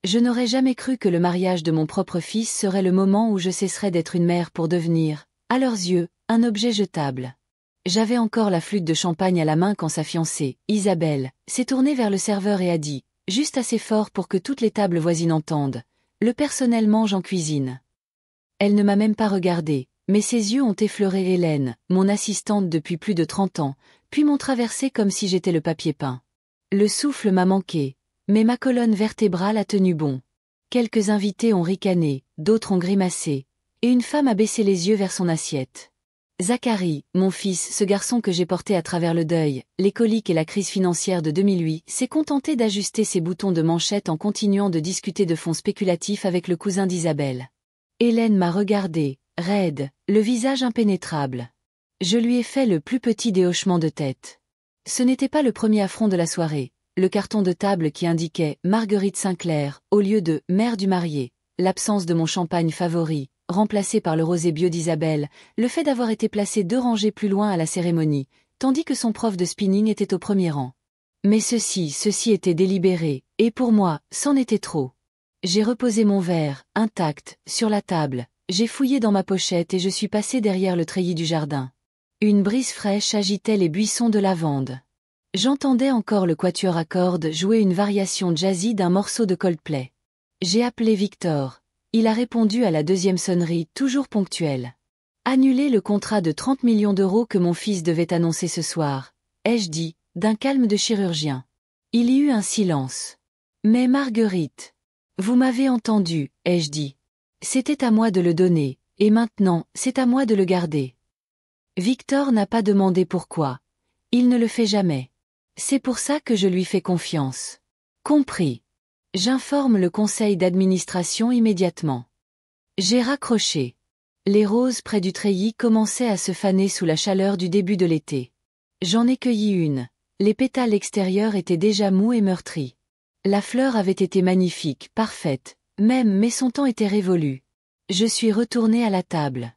Je n'aurais jamais cru que le mariage de mon propre fils serait le moment où je cesserais d'être une mère pour devenir, à leurs yeux, un objet jetable. J'avais encore la flûte de champagne à la main quand sa fiancée, Isabelle, s'est tournée vers le serveur et a dit, juste assez fort pour que toutes les tables voisines entendent, le personnel mange en cuisine. Elle ne m'a même pas regardée, mais ses yeux ont effleuré Hélène, mon assistante depuis plus de 30 ans, puis m'ont traversé comme si j'étais le papier peint. Le souffle m'a manqué, mais ma colonne vertébrale a tenu bon. Quelques invités ont ricané, d'autres ont grimacé, et une femme a baissé les yeux vers son assiette. Zacharie, mon fils, ce garçon que j'ai porté à travers le deuil, les coliques et la crise financière de 2008, s'est contenté d'ajuster ses boutons de manchette en continuant de discuter de fonds spéculatifs avec le cousin d'Isabelle. Hélène m'a regardé, raide, le visage impénétrable. Je lui ai fait le plus petit des hochements de tête. Ce n'était pas le premier affront de la soirée, le carton de table qui indiquait « Marguerite Sinclair » au lieu de « mère du marié », l'absence de mon champagne favori, remplacé par le rosé bio d'Isabelle, le fait d'avoir été placé 2 rangées plus loin à la cérémonie, tandis que son prof de spinning était au premier rang. Mais ceci était délibéré, et pour moi, c'en était trop. J'ai reposé mon verre, intact, sur la table, j'ai fouillé dans ma pochette et je suis passé derrière le treillis du jardin. Une brise fraîche agitait les buissons de lavande. J'entendais encore le quatuor à cordes jouer une variation jazzy d'un morceau de Coldplay. J'ai appelé Victor. Il a répondu à la 2e sonnerie, toujours ponctuelle. Annuler le contrat de 30 millions d'euros que mon fils devait annoncer ce soir, ai-je dit, d'un calme de chirurgien. Il y eut un silence. Mais Marguerite, vous m'avez entendu, ai-je dit. C'était à moi de le donner, et maintenant, c'est à moi de le garder. Victor n'a pas demandé pourquoi. Il ne le fait jamais. C'est pour ça que je lui fais confiance. Compris. J'informe le conseil d'administration immédiatement. J'ai raccroché. Les roses près du treillis commençaient à se faner sous la chaleur du début de l'été. J'en ai cueilli une. Les pétales extérieurs étaient déjà mous et meurtris. La fleur avait été magnifique, parfaite, même mais son temps était révolu. Je suis retournée à la table.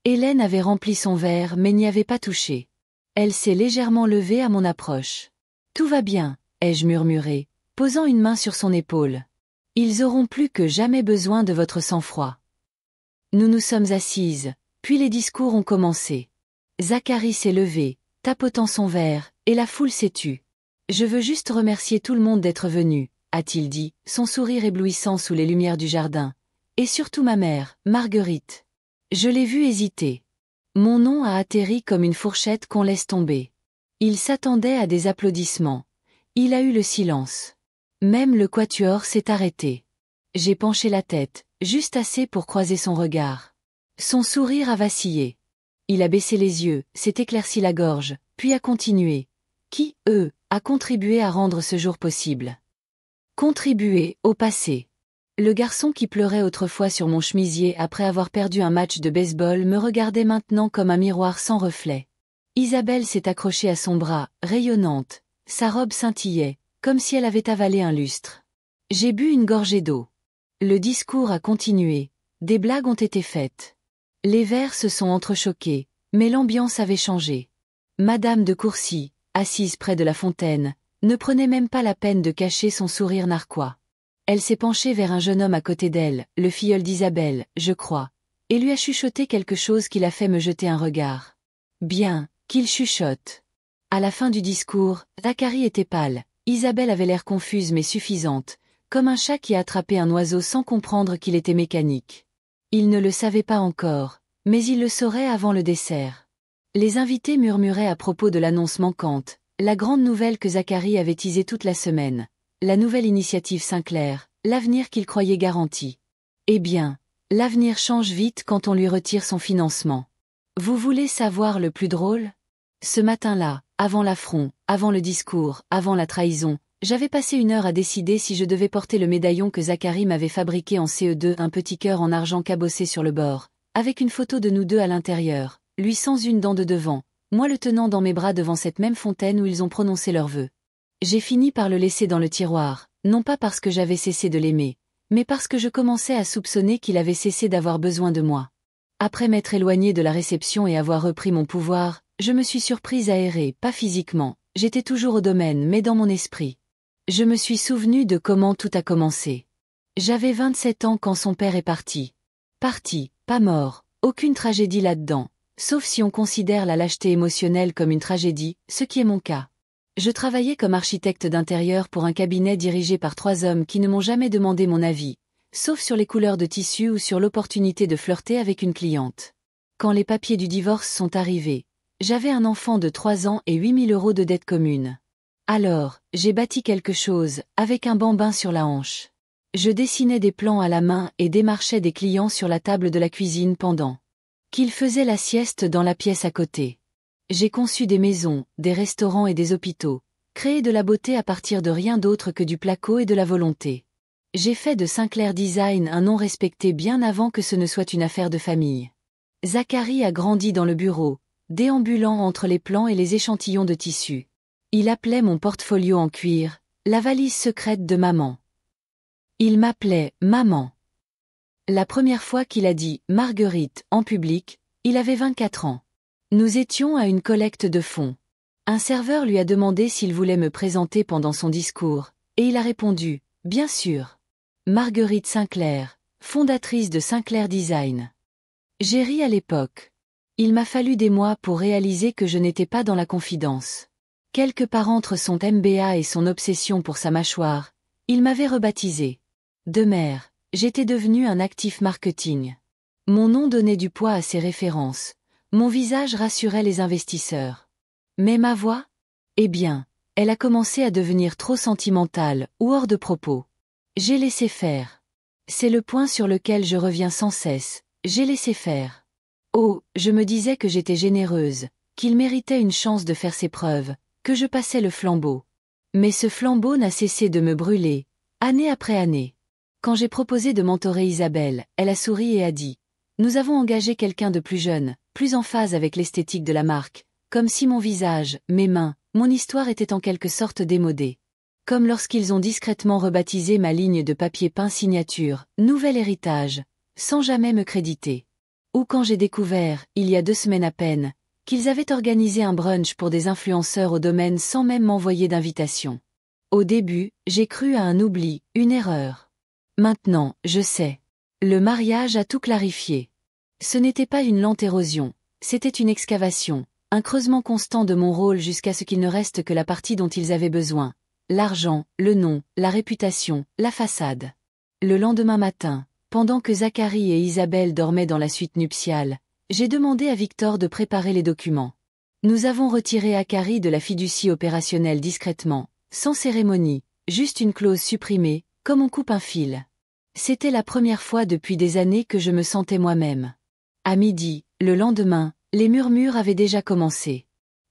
Hélène avait rempli son verre mais n'y avait pas touché. Elle s'est légèrement levée à mon approche. « Tout va bien », ai-je murmuré, posant une main sur son épaule. « Ils auront plus que jamais besoin de votre sang-froid. » Nous nous sommes assises, puis les discours ont commencé. Zacharie s'est levé, tapotant son verre, et la foule s'est tue. « Je veux juste remercier tout le monde d'être venu », a-t-il dit, son sourire éblouissant sous les lumières du jardin. « Et surtout ma mère, Marguerite. » Je l'ai vue hésiter. Mon nom a atterri comme une fourchette qu'on laisse tomber. Il s'attendait à des applaudissements. Il a eu le silence. Même le quatuor s'est arrêté. J'ai penché la tête, juste assez pour croiser son regard. Son sourire a vacillé. Il a baissé les yeux, s'est éclairci la gorge, puis a continué. Qui, a contribué à rendre ce jour possible? Contribué, au passé. Le garçon qui pleurait autrefois sur mon chemisier après avoir perdu un match de baseball me regardait maintenant comme un miroir sans reflet. Isabelle s'est accrochée à son bras, rayonnante. Sa robe scintillait, comme si elle avait avalé un lustre. J'ai bu une gorgée d'eau. Le discours a continué. Des blagues ont été faites. Les verres se sont entrechoqués, mais l'ambiance avait changé. Madame de Courcy, assise près de la fontaine, ne prenait même pas la peine de cacher son sourire narquois. Elle s'est penchée vers un jeune homme à côté d'elle, le filleul d'Isabelle, je crois, et lui a chuchoté quelque chose qui l'a fait me jeter un regard. Bien, qu'il chuchote. À la fin du discours, Zacharie était pâle, Isabelle avait l'air confuse mais suffisante, comme un chat qui a attrapé un oiseau sans comprendre qu'il était mécanique. Il ne le savait pas encore, mais il le saurait avant le dessert. Les invités murmuraient à propos de l'annonce manquante, la grande nouvelle que Zacharie avait teasée toute la semaine. La nouvelle initiative Sinclair, l'avenir qu'il croyait garanti. Eh bien, l'avenir change vite quand on lui retire son financement. Vous voulez savoir le plus drôle? Ce matin-là, avant l'affront, avant le discours, avant la trahison, j'avais passé 1 heure à décider si je devais porter le médaillon que Zacharie m'avait fabriqué en CE2, un petit cœur en argent cabossé sur le bord, avec une photo de nous deux à l'intérieur, lui sans une dent de devant, moi le tenant dans mes bras devant cette même fontaine où ils ont prononcé leurs vœux. J'ai fini par le laisser dans le tiroir, non pas parce que j'avais cessé de l'aimer, mais parce que je commençais à soupçonner qu'il avait cessé d'avoir besoin de moi. Après m'être éloignée de la réception et avoir repris mon pouvoir, je me suis surprise aérée, pas physiquement, j'étais toujours au domaine mais dans mon esprit. Je me suis souvenue de comment tout a commencé. J'avais 27 ans quand son père est parti. Parti, pas mort, aucune tragédie là-dedans, sauf si on considère la lâcheté émotionnelle comme une tragédie, ce qui est mon cas. Je travaillais comme architecte d'intérieur pour un cabinet dirigé par 3 hommes qui ne m'ont jamais demandé mon avis, sauf sur les couleurs de tissu ou sur l'opportunité de flirter avec une cliente. Quand les papiers du divorce sont arrivés, j'avais un enfant de 3 ans et 8 000 € de dette commune. Alors, j'ai bâti quelque chose, avec un bambin sur la hanche. Je dessinais des plans à la main et démarchais des clients sur la table de la cuisine pendant qu'ils faisaient la sieste dans la pièce à côté. J'ai conçu des maisons, des restaurants et des hôpitaux, créé de la beauté à partir de rien d'autre que du placo et de la volonté. J'ai fait de Sinclair Design un nom respecté bien avant que ce ne soit une affaire de famille. Zachary a grandi dans le bureau, déambulant entre les plans et les échantillons de tissu. Il appelait mon portfolio en cuir, la valise secrète de maman. Il m'appelait « maman ». La première fois qu'il a dit « Marguerite » en public, il avait 24 ans. Nous étions à une collecte de fonds. Un serveur lui a demandé s'il voulait me présenter pendant son discours, et il a répondu « Bien sûr ». Marguerite Sinclair, fondatrice de Sinclair Design. J'ai ri à l'époque. Il m'a fallu des mois pour réaliser que je n'étais pas dans la confidence. Quelque part entre son MBA et son obsession pour sa mâchoire, il m'avait rebaptisé. De mère, j'étais devenu un actif marketing. Mon nom donnait du poids à ses références. Mon visage rassurait les investisseurs. Mais ma voix? Eh bien, elle a commencé à devenir trop sentimentale ou hors de propos. J'ai laissé faire. C'est le point sur lequel je reviens sans cesse. J'ai laissé faire. Oh, je me disais que j'étais généreuse, qu'il méritait une chance de faire ses preuves, que je passais le flambeau. Mais ce flambeau n'a cessé de me brûler, année après année. Quand j'ai proposé de mentorer Isabelle, elle a souri et a dit « Nous avons engagé quelqu'un de plus jeune, plus en phase avec l'esthétique de la marque, comme si mon visage, mes mains, mon histoire étaient en quelque sorte démodées. Comme lorsqu'ils ont discrètement rebaptisé ma ligne de papier peint signature « Nouvel héritage », sans jamais me créditer. Ou quand j'ai découvert, il y a 2 semaines à peine, qu'ils avaient organisé un brunch pour des influenceurs au domaine sans même m'envoyer d'invitation. Au début, j'ai cru à un oubli, une erreur. Maintenant, je sais. Le mariage a tout clarifié. Ce n'était pas une lente érosion, c'était une excavation, un creusement constant de mon rôle jusqu'à ce qu'il ne reste que la partie dont ils avaient besoin. L'argent, le nom, la réputation, la façade. Le lendemain matin, pendant que Zachary et Isabelle dormaient dans la suite nuptiale, j'ai demandé à Victor de préparer les documents. Nous avons retiré Akari de la fiducie opérationnelle discrètement, sans cérémonie, juste une clause supprimée, comme on coupe un fil. C'était la première fois depuis des années que je me sentais moi-même. À midi, le lendemain, les murmures avaient déjà commencé.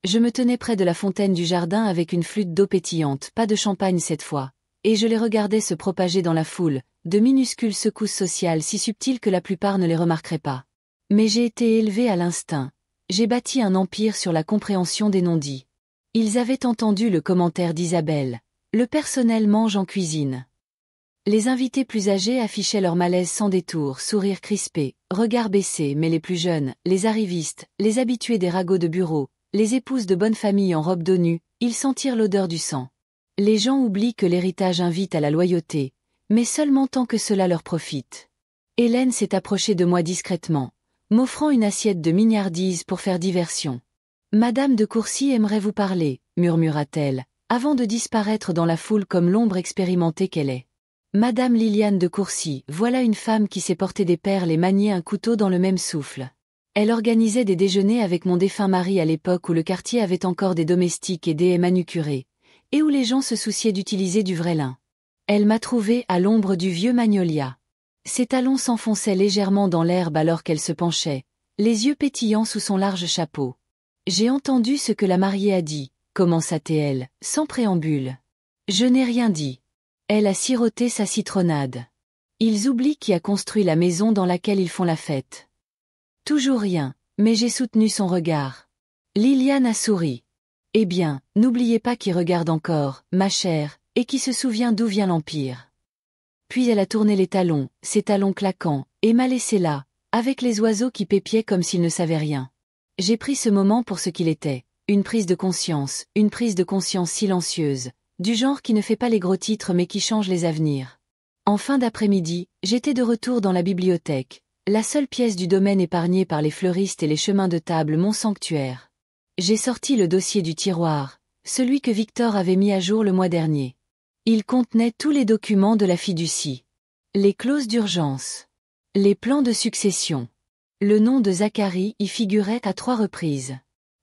Je me tenais près de la fontaine du jardin avec une flûte d'eau pétillante, pas de champagne cette fois, et je les regardais se propager dans la foule, de minuscules secousses sociales si subtiles que la plupart ne les remarqueraient pas. Mais j'ai été élevé à l'instinct. J'ai bâti un empire sur la compréhension des non-dits. Ils avaient entendu le commentaire d'Isabelle. Le personnel mange en cuisine. Les invités plus âgés affichaient leur malaise sans détour, sourire crispé, regard baissé, mais les plus jeunes, les arrivistes, les habitués des ragots de bureau, les épouses de bonne famille en robe d'ONU, ils sentirent l'odeur du sang. Les gens oublient que l'héritage invite à la loyauté, mais seulement tant que cela leur profite. Hélène s'est approchée de moi discrètement, m'offrant une assiette de mignardises pour faire diversion. « Madame de Courcy aimerait vous parler », murmura-t-elle, avant de disparaître dans la foule comme l'ombre expérimentée qu'elle est. Madame Liliane de Courcy, voilà une femme qui sait porter des perles et manier un couteau dans le même souffle. Elle organisait des déjeuners avec mon défunt mari à l'époque où le quartier avait encore des domestiques et des manucurés, et où les gens se souciaient d'utiliser du vrai lin. Elle m'a trouvé à l'ombre du vieux magnolia. Ses talons s'enfonçaient légèrement dans l'herbe alors qu'elle se penchait, les yeux pétillants sous son large chapeau. J'ai entendu ce que la mariée a dit, commença-t-elle, sans préambule. Je n'ai rien dit. Elle a siroté sa citronnade. Ils oublient qui a construit la maison dans laquelle ils font la fête. Toujours rien, mais j'ai soutenu son regard. Liliane a souri. Eh bien, n'oubliez pas qui regarde encore, ma chère, et qui se souvient d'où vient l'Empire. Puis elle a tourné les talons, ses talons claquants, et m'a laissé là, avec les oiseaux qui pépiaient comme s'ils ne savaient rien. J'ai pris ce moment pour ce qu'il était, une prise de conscience silencieuse, du genre qui ne fait pas les gros titres mais qui change les avenirs. En fin d'après-midi, j'étais de retour dans la bibliothèque, la seule pièce du domaine épargnée par les fleuristes et les chemins de table mon sanctuaire. J'ai sorti le dossier du tiroir, celui que Victor avait mis à jour le mois dernier. Il contenait tous les documents de la fiducie. Les clauses d'urgence. Les plans de succession. Le nom de Zacharie y figurait à 3 reprises.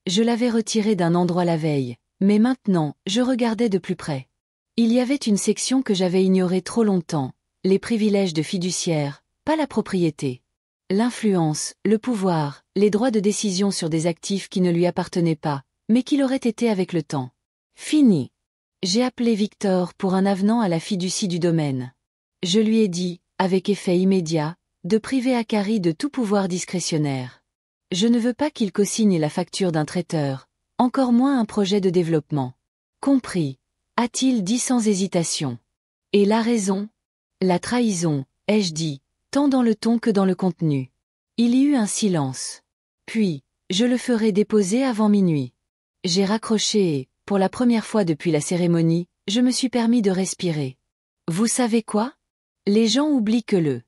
Je l'avais retiré d'un endroit la veille, mais maintenant, je regardais de plus près. Il y avait une section que j'avais ignorée trop longtemps, les privilèges de fiduciaire, pas la propriété. L'influence, le pouvoir, les droits de décision sur des actifs qui ne lui appartenaient pas, mais qui l'auraient été avec le temps. Fini. J'ai appelé Victor pour un avenant à la fiducie du domaine. Je lui ai dit, avec effet immédiat, de priver Zacharie de tout pouvoir discrétionnaire. Je ne veux pas qu'il co-signe la facture d'un traiteur, encore moins un projet de développement. Compris, a-t-il dit sans hésitation. Et la raison? La trahison, ai-je dit, tant dans le ton que dans le contenu. Il y eut un silence. Puis, je le ferai déposer avant minuit. J'ai raccroché et, pour la première fois depuis la cérémonie, je me suis permis de respirer. Vous savez quoi? Les gens oublient que le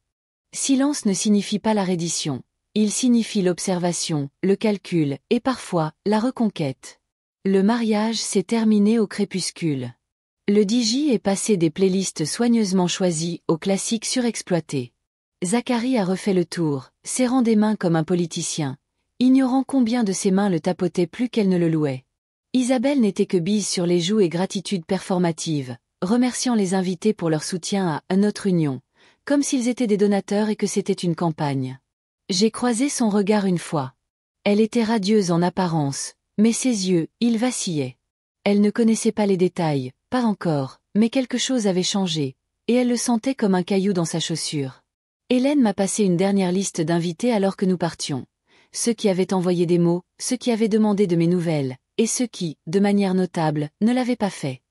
silence ne signifie pas la reddition. Il signifie l'observation, le calcul, et parfois, la reconquête. Le mariage s'est terminé au crépuscule. Le DJ est passé des playlists soigneusement choisies aux classiques surexploités. Zacharie a refait le tour, serrant des mains comme un politicien, ignorant combien de ses mains le tapotaient plus qu'elle ne le louait. Isabelle n'était que bise sur les joues et gratitude performative, remerciant les invités pour leur soutien à notre union, comme s'ils étaient des donateurs et que c'était une campagne. J'ai croisé son regard une fois. Elle était radieuse en apparence, mais ses yeux, ils vacillaient. Elle ne connaissait pas les détails, pas encore, mais quelque chose avait changé, et elle le sentait comme un caillou dans sa chaussure. Hélène m'a passé une dernière liste d'invités alors que nous partions. Ceux qui avaient envoyé des mots, ceux qui avaient demandé de mes nouvelles, et ceux qui, de manière notable, ne l'avaient pas fait.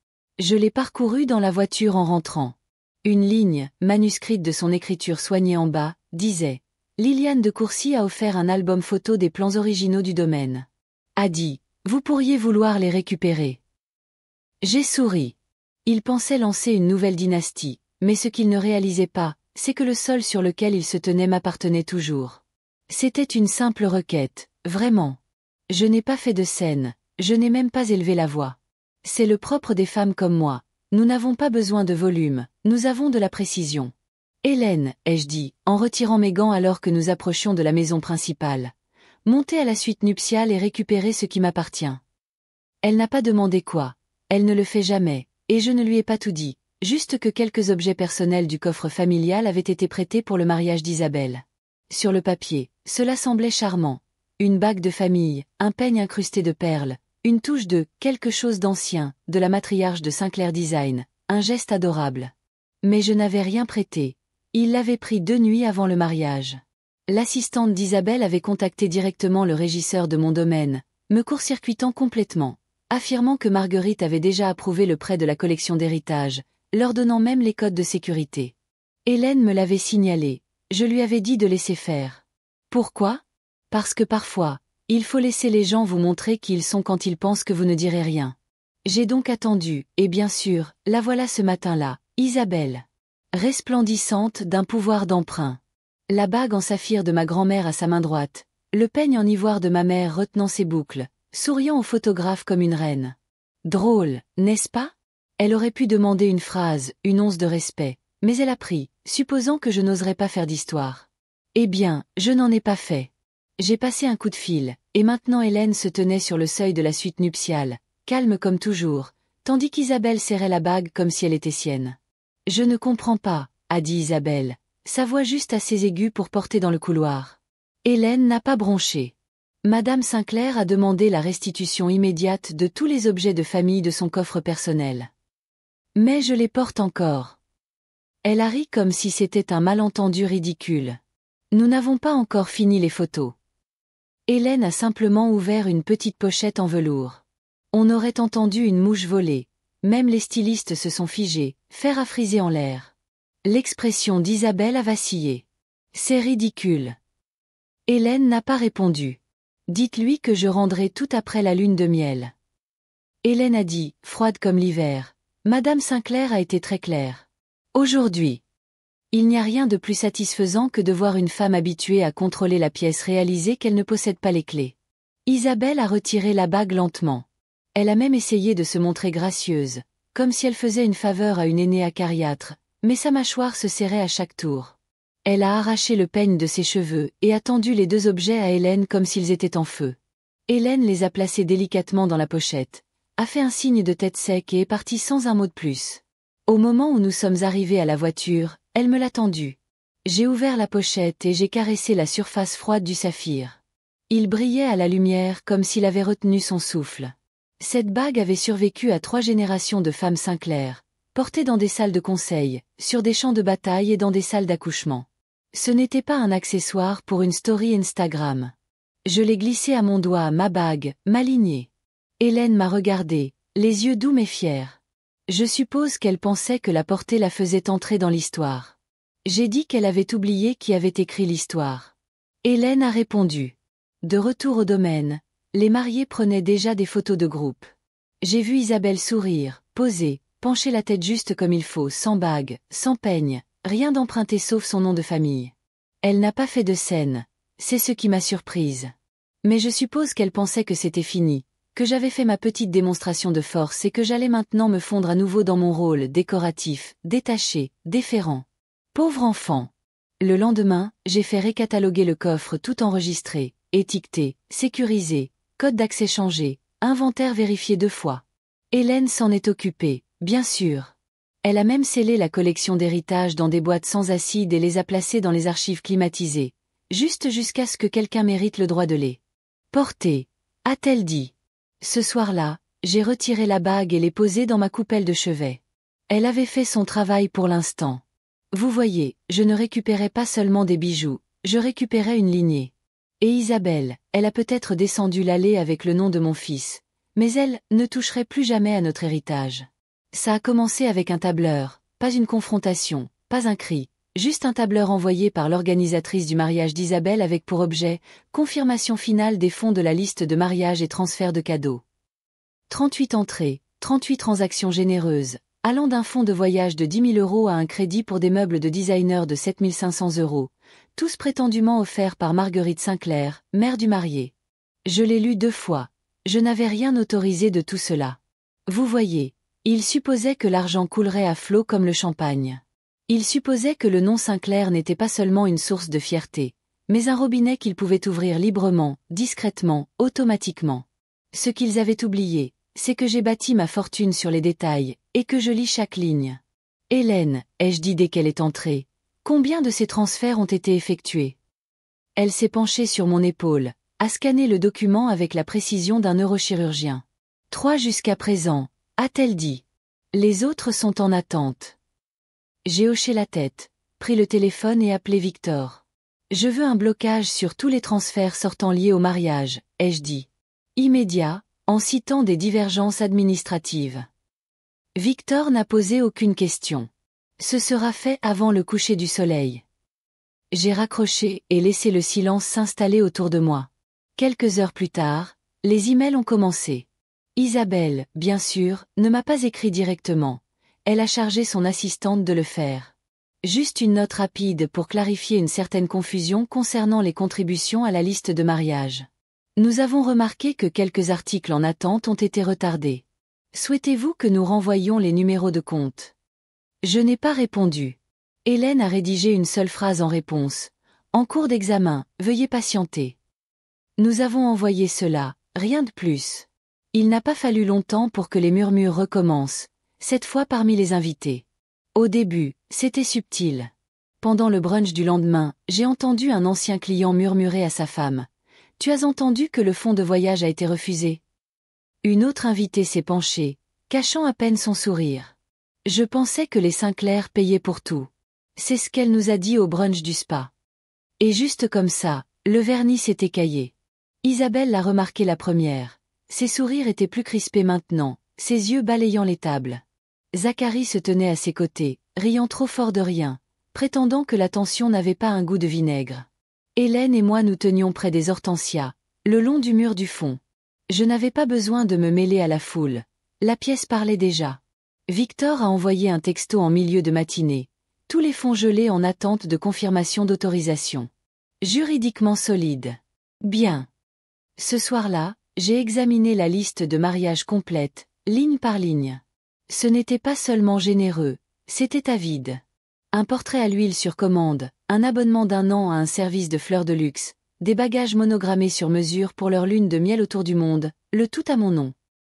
Je l'ai parcouru dans la voiture en rentrant. Une ligne, manuscrite de son écriture soignée en bas, disait « Liliane de Courcy a offert un album photo des plans originaux du domaine. A dit, vous pourriez vouloir les récupérer. » J'ai souri. Il pensait lancer une nouvelle dynastie, mais ce qu'il ne réalisait pas, c'est que le sol sur lequel il se tenait m'appartenait toujours. C'était une simple requête, vraiment. Je n'ai pas fait de scène, je n'ai même pas élevé la voix. C'est le propre des femmes comme moi, nous n'avons pas besoin de volume, nous avons de la précision. Hélène, ai-je dit, en retirant mes gants alors que nous approchions de la maison principale. Montez à la suite nuptiale et récupérez ce qui m'appartient. Elle n'a pas demandé quoi, elle ne le fait jamais, et je ne lui ai pas tout dit, juste que quelques objets personnels du coffre familial avaient été prêtés pour le mariage d'Isabelle. Sur le papier, cela semblait charmant. Une bague de famille, un peigne incrusté de perles, une touche de « quelque chose d'ancien » de la matriarche de Sinclair Design, un geste adorable. Mais je n'avais rien prêté. Il l'avait pris 2 nuits avant le mariage. L'assistante d'Isabelle avait contacté directement le régisseur de mon domaine, me court-circuitant complètement, affirmant que Marguerite avait déjà approuvé le prêt de la collection d'héritage, leur donnant même les codes de sécurité. Hélène me l'avait signalé, je lui avais dit de laisser faire. Pourquoi? Parce que parfois, il faut laisser les gens vous montrer qui ils sont quand ils pensent que vous ne direz rien. J'ai donc attendu, et bien sûr, la voilà ce matin-là, Isabelle. Resplendissante d'un pouvoir d'emprunt. La bague en saphir de ma grand-mère à sa main droite, le peigne en ivoire de ma mère retenant ses boucles, souriant au photographe comme une reine. Drôle, n'est-ce pas? Elle aurait pu demander une phrase, une once de respect, mais elle a pris, supposant que je n'oserais pas faire d'histoire. Eh bien, je n'en ai pas fait. J'ai passé un coup de fil, et maintenant Hélène se tenait sur le seuil de la suite nuptiale, calme comme toujours, tandis qu'Isabelle serrait la bague comme si elle était sienne. Je ne comprends pas, a dit Isabelle, sa voix juste assez aiguë pour porter dans le couloir. Hélène n'a pas bronché. Madame Sinclair a demandé la restitution immédiate de tous les objets de famille de son coffre personnel. Mais je les porte encore. Elle a ri comme si c'était un malentendu ridicule. Nous n'avons pas encore fini les photos. Hélène a simplement ouvert une petite pochette en velours. On aurait entendu une mouche voler. Même les stylistes se sont figés, fer à friser en l'air. L'expression d'Isabelle a vacillé. C'est ridicule. Hélène n'a pas répondu. Dites-lui que je rendrai tout après la lune de miel. Hélène a dit, froide comme l'hiver. Madame Sinclair a été très claire. Aujourd'hui. Il n'y a rien de plus satisfaisant que de voir une femme habituée à contrôler la pièce réaliser qu'elle ne possède pas les clés. Isabelle a retiré la bague lentement. Elle a même essayé de se montrer gracieuse, comme si elle faisait une faveur à une aînée acariâtre, mais sa mâchoire se serrait à chaque tour. Elle a arraché le peigne de ses cheveux et a tendu les deux objets à Hélène comme s'ils étaient en feu. Hélène les a placés délicatement dans la pochette, a fait un signe de tête sec et est partie sans un mot de plus. Au moment où nous sommes arrivés à la voiture, elle me l'a tendue. J'ai ouvert la pochette et j'ai caressé la surface froide du saphir. Il brillait à la lumière comme s'il avait retenu son souffle. Cette bague avait survécu à 3 générations de femmes Sinclair, portées dans des salles de conseil, sur des champs de bataille et dans des salles d'accouchement. Ce n'était pas un accessoire pour une story Instagram. Je l'ai glissé à mon doigt, ma bague, ma lignée. Hélène m'a regardé, les yeux doux mais fiers. Je suppose qu'elle pensait que la portée la faisait entrer dans l'histoire. J'ai dit qu'elle avait oublié qui avait écrit l'histoire. Hélène a répondu. De retour au domaine, les mariés prenaient déjà des photos de groupe. J'ai vu Isabelle sourire, poser, pencher la tête juste comme il faut, sans bague, sans peigne, rien d'emprunté sauf son nom de famille. Elle n'a pas fait de scène, c'est ce qui m'a surprise. Mais je suppose qu'elle pensait que c'était fini, que j'avais fait ma petite démonstration de force et que j'allais maintenant me fondre à nouveau dans mon rôle décoratif, détaché, déférent. Pauvre enfant. Le lendemain, j'ai fait récataloguer le coffre tout enregistré, étiqueté, sécurisé, code d'accès changé, inventaire vérifié 2 fois. Hélène s'en est occupée, bien sûr. Elle a même scellé la collection d'héritage dans des boîtes sans acide et les a placées dans les archives climatisées, juste jusqu'à ce que quelqu'un mérite le droit de les porter, a-t-elle dit. Ce soir-là, j'ai retiré la bague et l'ai posée dans ma coupelle de chevet. Elle avait fait son travail pour l'instant. Vous voyez, je ne récupérais pas seulement des bijoux, je récupérais une lignée. Et Isabelle, elle a peut-être descendu l'allée avec le nom de mon fils, mais elle ne toucherait plus jamais à notre héritage. Ça a commencé avec un tableur, pas une confrontation, pas un cri, juste un tableur envoyé par l'organisatrice du mariage d'Isabelle avec pour objet, confirmation finale des fonds de la liste de mariage et transfert de cadeaux. 38 entrées, 38 transactions généreuses, allant d'un fonds de voyage de 10 000 € à un crédit pour des meubles de designer de 7 500 €, tous prétendument offerts par Marguerite Sinclair, mère du marié. Je l'ai lu 2 fois, je n'avais rien autorisé de tout cela. Vous voyez, il supposait que l'argent coulerait à flot comme le champagne. Il supposait que le nom Sinclair n'était pas seulement une source de fierté, mais un robinet qu'ils pouvaient ouvrir librement, discrètement, automatiquement. Ce qu'ils avaient oublié, c'est que j'ai bâti ma fortune sur les détails, et que je lis chaque ligne. Hélène, ai-je dit dès qu'elle est entrée, combien de ces transferts ont été effectués? Elle s'est penchée sur mon épaule, a scanné le document avec la précision d'un neurochirurgien. 3 jusqu'à présent, a-t-elle dit. Les autres sont en attente. J'ai hoché la tête, pris le téléphone et appelé Victor. Je veux un blocage sur tous les transferts sortants liés au mariage, ai-je dit. Immédiat, en citant des divergences administratives. Victor n'a posé aucune question. Ce sera fait avant le coucher du soleil. J'ai raccroché et laissé le silence s'installer autour de moi. Quelques heures plus tard, les emails ont commencé. Isabelle, bien sûr, ne m'a pas écrit directement. Elle a chargé son assistante de le faire. Juste une note rapide pour clarifier une certaine confusion concernant les contributions à la liste de mariage. Nous avons remarqué que quelques articles en attente ont été retardés. Souhaitez-vous que nous renvoyions les numéros de compte? Je n'ai pas répondu. Hélène a rédigé une seule phrase en réponse. En cours d'examen, veuillez patienter. Nous avons envoyé cela, rien de plus. Il n'a pas fallu longtemps pour que les murmures recommencent, cette fois parmi les invités. Au début, c'était subtil. Pendant le brunch du lendemain, j'ai entendu un ancien client murmurer à sa femme. « Tu as entendu que le fonds de voyage a été refusé ?» Une autre invitée s'est penchée, cachant à peine son sourire. Je pensais que les Sinclair payaient pour tout. C'est ce qu'elle nous a dit au brunch du spa. Et juste comme ça, le vernis s'est écaillé. Isabelle l'a remarqué la première. Ses sourires étaient plus crispés maintenant, ses yeux balayant les tables. Zacharie se tenait à ses côtés, riant trop fort de rien, prétendant que l'attention n'avait pas un goût de vinaigre. Hélène et moi nous tenions près des hortensias, le long du mur du fond. Je n'avais pas besoin de me mêler à la foule. La pièce parlait déjà. Victor a envoyé un texto en milieu de matinée. Tous les fonds gelés en attente de confirmation d'autorisation. Juridiquement solide. Bien. Ce soir-là, j'ai examiné la liste de mariage complète, ligne par ligne. Ce n'était pas seulement généreux, c'était avide. Un portrait à l'huile sur commande, un abonnement d'1 an à un service de fleurs de luxe, des bagages monogrammés sur mesure pour leur lune de miel autour du monde, le tout à mon nom.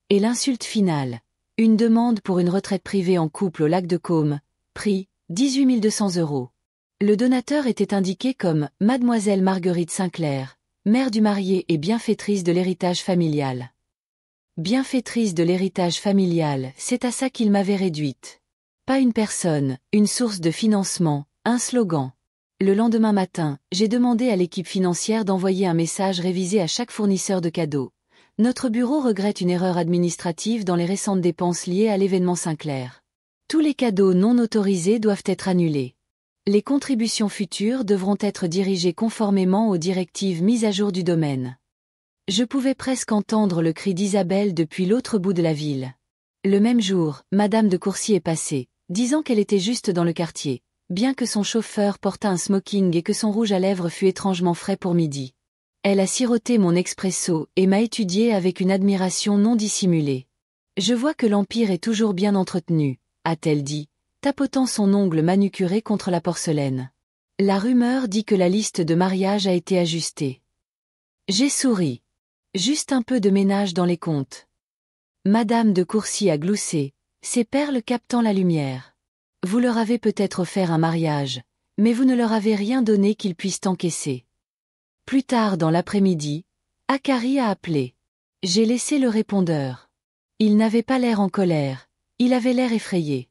Et l'insulte finale. Une demande pour une retraite privée en couple au lac de Caume, prix 18 200 €. Le donateur était indiqué comme Mademoiselle Marguerite Sinclair, mère du marié et bienfaitrice de l'héritage familial. Bienfaitrice de l'héritage familial, c'est à ça qu'il m'avait réduite. Pas une personne, une source de financement, un slogan. Le lendemain matin, j'ai demandé à l'équipe financière d'envoyer un message révisé à chaque fournisseur de cadeaux. Notre bureau regrette une erreur administrative dans les récentes dépenses liées à l'événement Sinclair. Tous les cadeaux non autorisés doivent être annulés. Les contributions futures devront être dirigées conformément aux directives mises à jour du domaine. Je pouvais presque entendre le cri d'Isabelle depuis l'autre bout de la ville. Le même jour, Madame de Courcy est passée, disant qu'elle était juste dans le quartier, bien que son chauffeur portât un smoking et que son rouge à lèvres fût étrangement frais pour midi. Elle a siroté mon expresso et m'a étudié avec une admiration non dissimulée. Je vois que l'Empire est toujours bien entretenu, a-t-elle dit, tapotant son ongle manucuré contre la porcelaine. La rumeur dit que la liste de mariage a été ajustée. J'ai souri. Juste un peu de ménage dans les comptes. Madame de Courcy a gloussé, ses perles captant la lumière. Vous leur avez peut-être offert un mariage, mais vous ne leur avez rien donné qu'ils puissent encaisser. Plus tard dans l'après-midi, Akari a appelé. J'ai laissé le répondeur. Il n'avait pas l'air en colère, il avait l'air effrayé.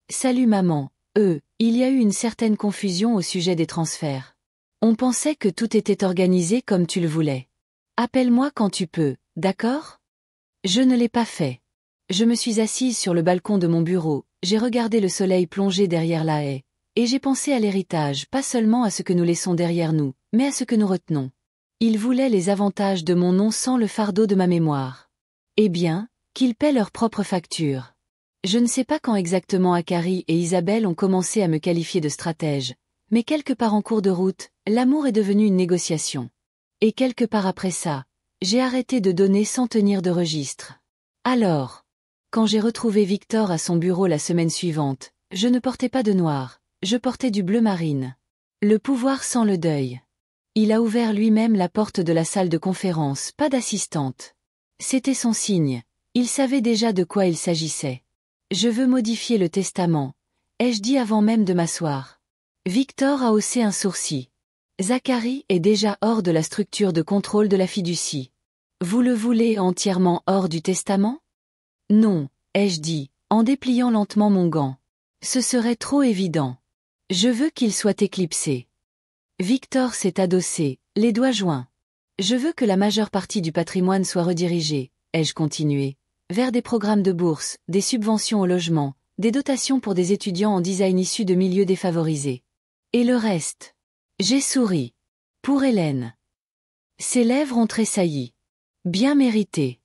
Salut maman, il y a eu une certaine confusion au sujet des transferts. On pensait que tout était organisé comme tu le voulais. Appelle-moi quand tu peux, d'accord ? Je ne l'ai pas fait. Je me suis assise sur le balcon de mon bureau, j'ai regardé le soleil plonger derrière la haie, et j'ai pensé à l'héritage, pas seulement à ce que nous laissons derrière nous, mais à ce que nous retenons. Ils voulaient les avantages de mon nom sans le fardeau de ma mémoire. Eh bien, qu'ils paient leurs propres factures. Je ne sais pas quand exactement Akari et Isabelle ont commencé à me qualifier de stratège, mais quelque part en cours de route, l'amour est devenu une négociation. Et quelque part après ça, j'ai arrêté de donner sans tenir de registre. Alors, quand j'ai retrouvé Victor à son bureau la semaine suivante, je ne portais pas de noir, je portais du bleu marine. Le pouvoir sans le deuil. Il a ouvert lui-même la porte de la salle de conférence, pas d'assistante. C'était son signe, il savait déjà de quoi il s'agissait. Je veux modifier le testament, ai-je dit avant même de m'asseoir. Victor a haussé un sourcil. Zacharie est déjà hors de la structure de contrôle de la fiducie. Vous le voulez entièrement hors du testament ? Non, ai-je dit, en dépliant lentement mon gant. Ce serait trop évident. Je veux qu'il soit éclipsé. Victor s'est adossé, les doigts joints. Je veux que la majeure partie du patrimoine soit redirigée, ai-je continué, vers des programmes de bourse, des subventions au logement, des dotations pour des étudiants en design issus de milieux défavorisés. Et le reste ? J'ai souri. Pour Hélène. Ses lèvres ont tressailli. Bien mérité.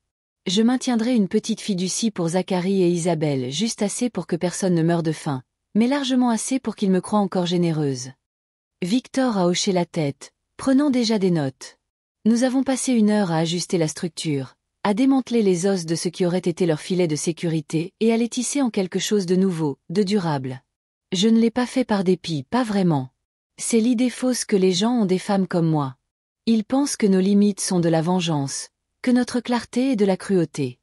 Je maintiendrai une petite fiducie pour Zacharie et Isabelle, juste assez pour que personne ne meure de faim, mais largement assez pour qu'ils me croient encore généreuse. Victor a hoché la tête, prenant déjà des notes. Nous avons passé 1 heure à ajuster la structure, à démanteler les os de ce qui aurait été leur filet de sécurité et à les tisser en quelque chose de nouveau, de durable. Je ne l'ai pas fait par dépit, pas vraiment. C'est l'idée fausse que les gens ont des femmes comme moi. Ils pensent que nos limites sont de la vengeance, que notre clarté est de la cruauté.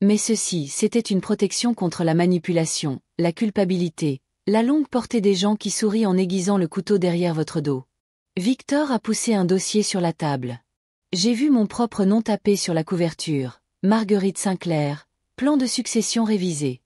Mais ceci, c'était une protection contre la manipulation, la culpabilité, la longue portée des gens qui sourient en aiguisant le couteau derrière votre dos. Victor a poussé un dossier sur la table. J'ai vu mon propre nom tapé sur la couverture, Marguerite Sinclair, plan de succession révisé.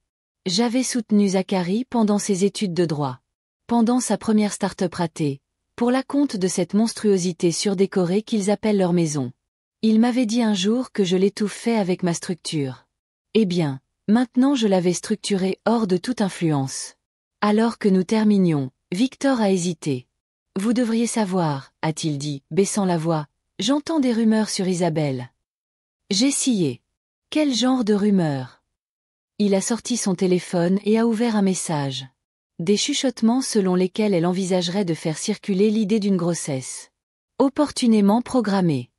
J'avais soutenu Zacharie pendant ses études de droit. Pendant sa première start-up ratée, pour la compte de cette monstruosité surdécorée qu'ils appellent leur maison. Il m'avait dit un jour que je l'étouffais avec ma structure. Eh bien, maintenant je l'avais structurée hors de toute influence. Alors que nous terminions, Victor a hésité. Vous devriez savoir, a-t-il dit, baissant la voix, j'entends des rumeurs sur Isabelle. J'ai scié. Quel genre de rumeurs ? Il a sorti son téléphone et a ouvert un message. Des chuchotements selon lesquels elle envisagerait de faire circuler l'idée d'une grossesse. Opportunément programmée.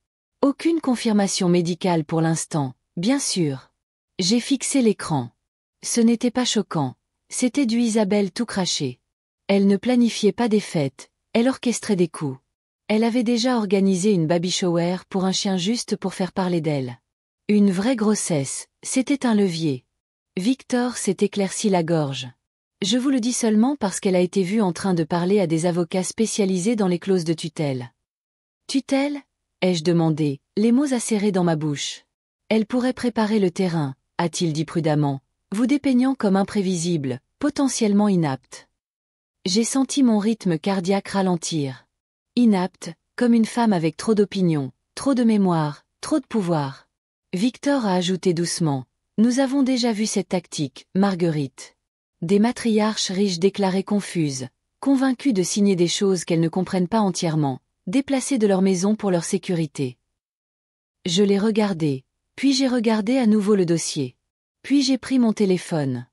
Aucune confirmation médicale pour l'instant, bien sûr. J'ai fixé l'écran. Ce n'était pas choquant. C'était du Isabelle tout craché. Elle ne planifiait pas des fêtes, elle orchestrait des coups. Elle avait déjà organisé une baby shower pour un chien juste pour faire parler d'elle. Une vraie grossesse, c'était un levier. Victor s'est éclairci la gorge. Je vous le dis seulement parce qu'elle a été vue en train de parler à des avocats spécialisés dans les clauses de tutelle. Tutelle ? Ai-je demandé, les mots acérés dans ma bouche. Elle pourrait préparer le terrain, a-t-il dit prudemment, vous dépeignant comme imprévisible, potentiellement inapte. J'ai senti mon rythme cardiaque ralentir. Inapte, comme une femme avec trop d'opinion, trop de mémoire, trop de pouvoir. Victor a ajouté doucement, nous avons déjà vu cette tactique, Marguerite. Des matriarches riches déclarées confuses, convaincues de signer des choses qu'elles ne comprennent pas entièrement, déplacées de leur maison pour leur sécurité. Je l'ai regardé, puis j'ai regardé à nouveau le dossier. Puis j'ai pris mon téléphone.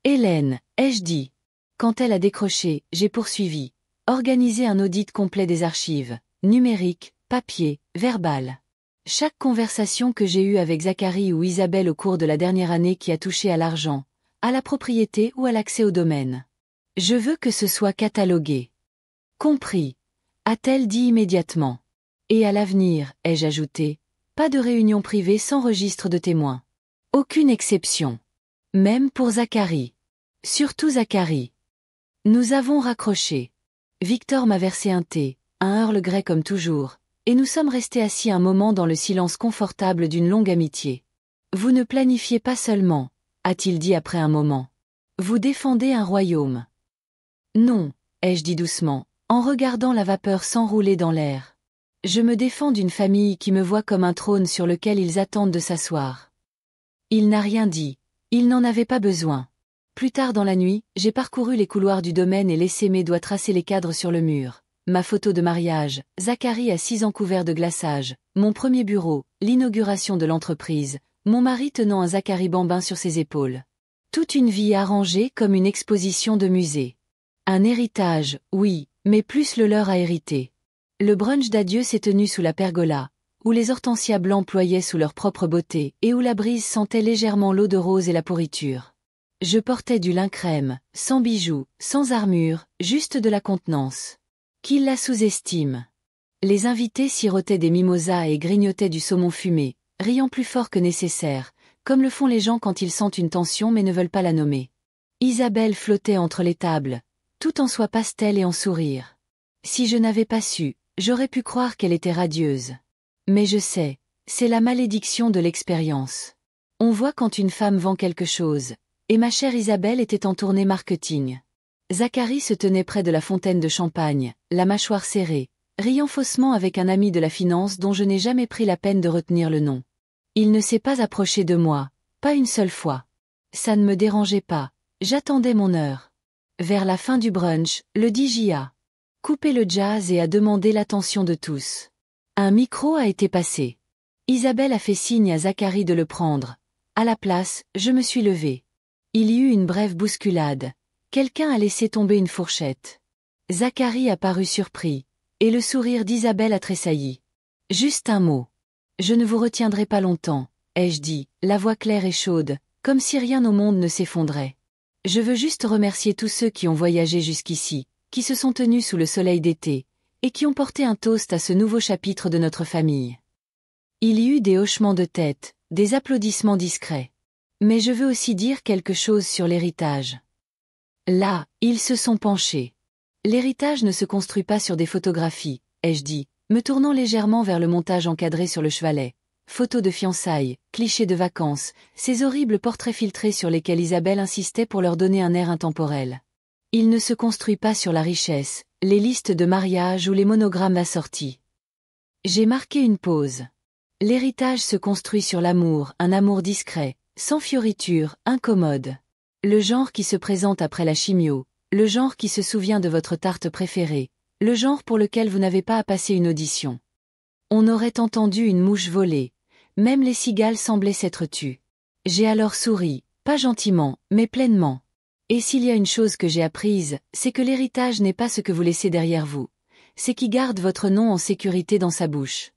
Hélène, ai-je dit. Quand elle a décroché, j'ai poursuivi. Organiser un audit complet des archives, numériques, papier, verbal. Chaque conversation que j'ai eue avec Zacharie ou Isabelle au cours de la dernière année qui a touché à l'argent, à la propriété ou à l'accès au domaine. Je veux que ce soit catalogué. Compris, a-t-elle dit immédiatement. Et à l'avenir, ai-je ajouté, pas de réunion privée sans registre de témoins. Aucune exception. Même pour Zacharie. Surtout Zacharie. Nous avons raccroché. Victor m'a versé un thé, un Earl Grey comme toujours, et nous sommes restés assis un moment dans le silence confortable d'une longue amitié. Vous ne planifiez pas seulement, a-t-il dit après un moment. Vous défendez un royaume. Non, ai-je dit doucement, en regardant la vapeur s'enrouler dans l'air. Je me défends d'une famille qui me voit comme un trône sur lequel ils attendent de s'asseoir. Il n'a rien dit, il n'en avait pas besoin. Plus tard dans la nuit, j'ai parcouru les couloirs du domaine et laissé mes doigts tracer les cadres sur le mur. Ma photo de mariage, Zacharie à 6 ans couvert de glaçage, mon premier bureau, l'inauguration de l'entreprise, mon mari tenant un Zacharie bambin sur ses épaules. Toute une vie arrangée comme une exposition de musée. Un héritage, oui, mais plus le leur a hérité. Le brunch d'adieu s'est tenu sous la pergola, où les hortensias blancs ployaient sous leur propre beauté et où la brise sentait légèrement l'eau de rose et la pourriture. Je portais du lin crème, sans bijoux, sans armure, juste de la contenance. Qu'il la sous-estime. Les invités sirotaient des mimosas et grignotaient du saumon fumé, riant plus fort que nécessaire, comme le font les gens quand ils sentent une tension mais ne veulent pas la nommer. Isabelle flottait entre les tables, tout en soie pastel et en sourire. Si je n'avais pas su, j'aurais pu croire qu'elle était radieuse. Mais je sais, c'est la malédiction de l'expérience. On voit quand une femme vend quelque chose, et ma chère Isabelle était en tournée marketing. Zacharie se tenait près de la fontaine de champagne, la mâchoire serrée, riant faussement avec un ami de la finance dont je n'ai jamais pris la peine de retenir le nom. Il ne s'est pas approché de moi, pas une seule fois. Ça ne me dérangeait pas, j'attendais mon heure. Vers la fin du brunch, le DJ a coupé le jazz et a demandé l'attention de tous. Un micro a été passé. Isabelle a fait signe à Zacharie de le prendre. À la place, je me suis levée. Il y eut une brève bousculade. Quelqu'un a laissé tomber une fourchette. Zacharie a paru surpris, et le sourire d'Isabelle a tressailli. Juste un mot. Je ne vous retiendrai pas longtemps, ai-je dit, la voix claire et chaude, comme si rien au monde ne s'effondrait. Je veux juste remercier tous ceux qui ont voyagé jusqu'ici, qui se sont tenus sous le soleil d'été, et qui ont porté un toast à ce nouveau chapitre de notre famille. Il y eut des hochements de tête, des applaudissements discrets. Mais je veux aussi dire quelque chose sur l'héritage. Là, ils se sont penchés. L'héritage ne se construit pas sur des photographies, ai-je dit, me tournant légèrement vers le montage encadré sur le chevalet. Photos de fiançailles, clichés de vacances, ces horribles portraits filtrés sur lesquels Isabelle insistait pour leur donner un air intemporel. Il ne se construit pas sur la richesse, les listes de mariage ou les monogrammes assortis. J'ai marqué une pause. L'héritage se construit sur l'amour, un amour discret, sans fioriture, incommode. Le genre qui se présente après la chimio, le genre qui se souvient de votre tarte préférée, le genre pour lequel vous n'avez pas à passer une audition. On aurait entendu une mouche voler, même les cigales semblaient s'être tues. J'ai alors souri, pas gentiment, mais pleinement. Et s'il y a une chose que j'ai apprise, c'est que l'héritage n'est pas ce que vous laissez derrière vous. C'est qui garde votre nom en sécurité dans sa bouche.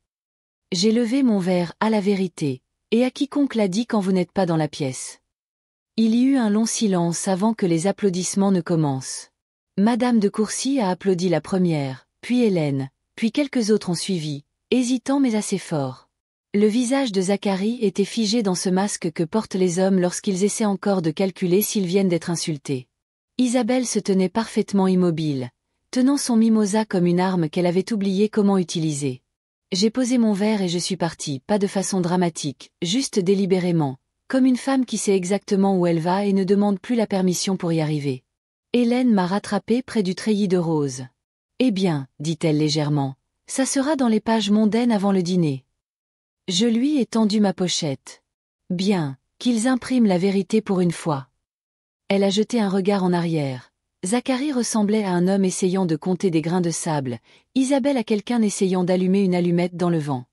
J'ai levé mon verre à la vérité, et à quiconque l'a dit quand vous n'êtes pas dans la pièce. Il y eut un long silence avant que les applaudissements ne commencent. Madame de Courcy a applaudi la première, puis Hélène, puis quelques autres ont suivi, hésitant mais assez fort. Le visage de Zacharie était figé dans ce masque que portent les hommes lorsqu'ils essaient encore de calculer s'ils viennent d'être insultés. Isabelle se tenait parfaitement immobile, tenant son mimosa comme une arme qu'elle avait oublié comment utiliser. J'ai posé mon verre et je suis partie, pas de façon dramatique, juste délibérément, comme une femme qui sait exactement où elle va et ne demande plus la permission pour y arriver. Hélène m'a rattrapée près du treillis de roses. « Eh bien, dit-elle légèrement, ça sera dans les pages mondaines avant le dîner. » Je lui ai tendu ma pochette. « Bien, qu'ils impriment la vérité pour une fois. » Elle a jeté un regard en arrière. Zacharie ressemblait à un homme essayant de compter des grains de sable, Isabelle à quelqu'un essayant d'allumer une allumette dans le vent.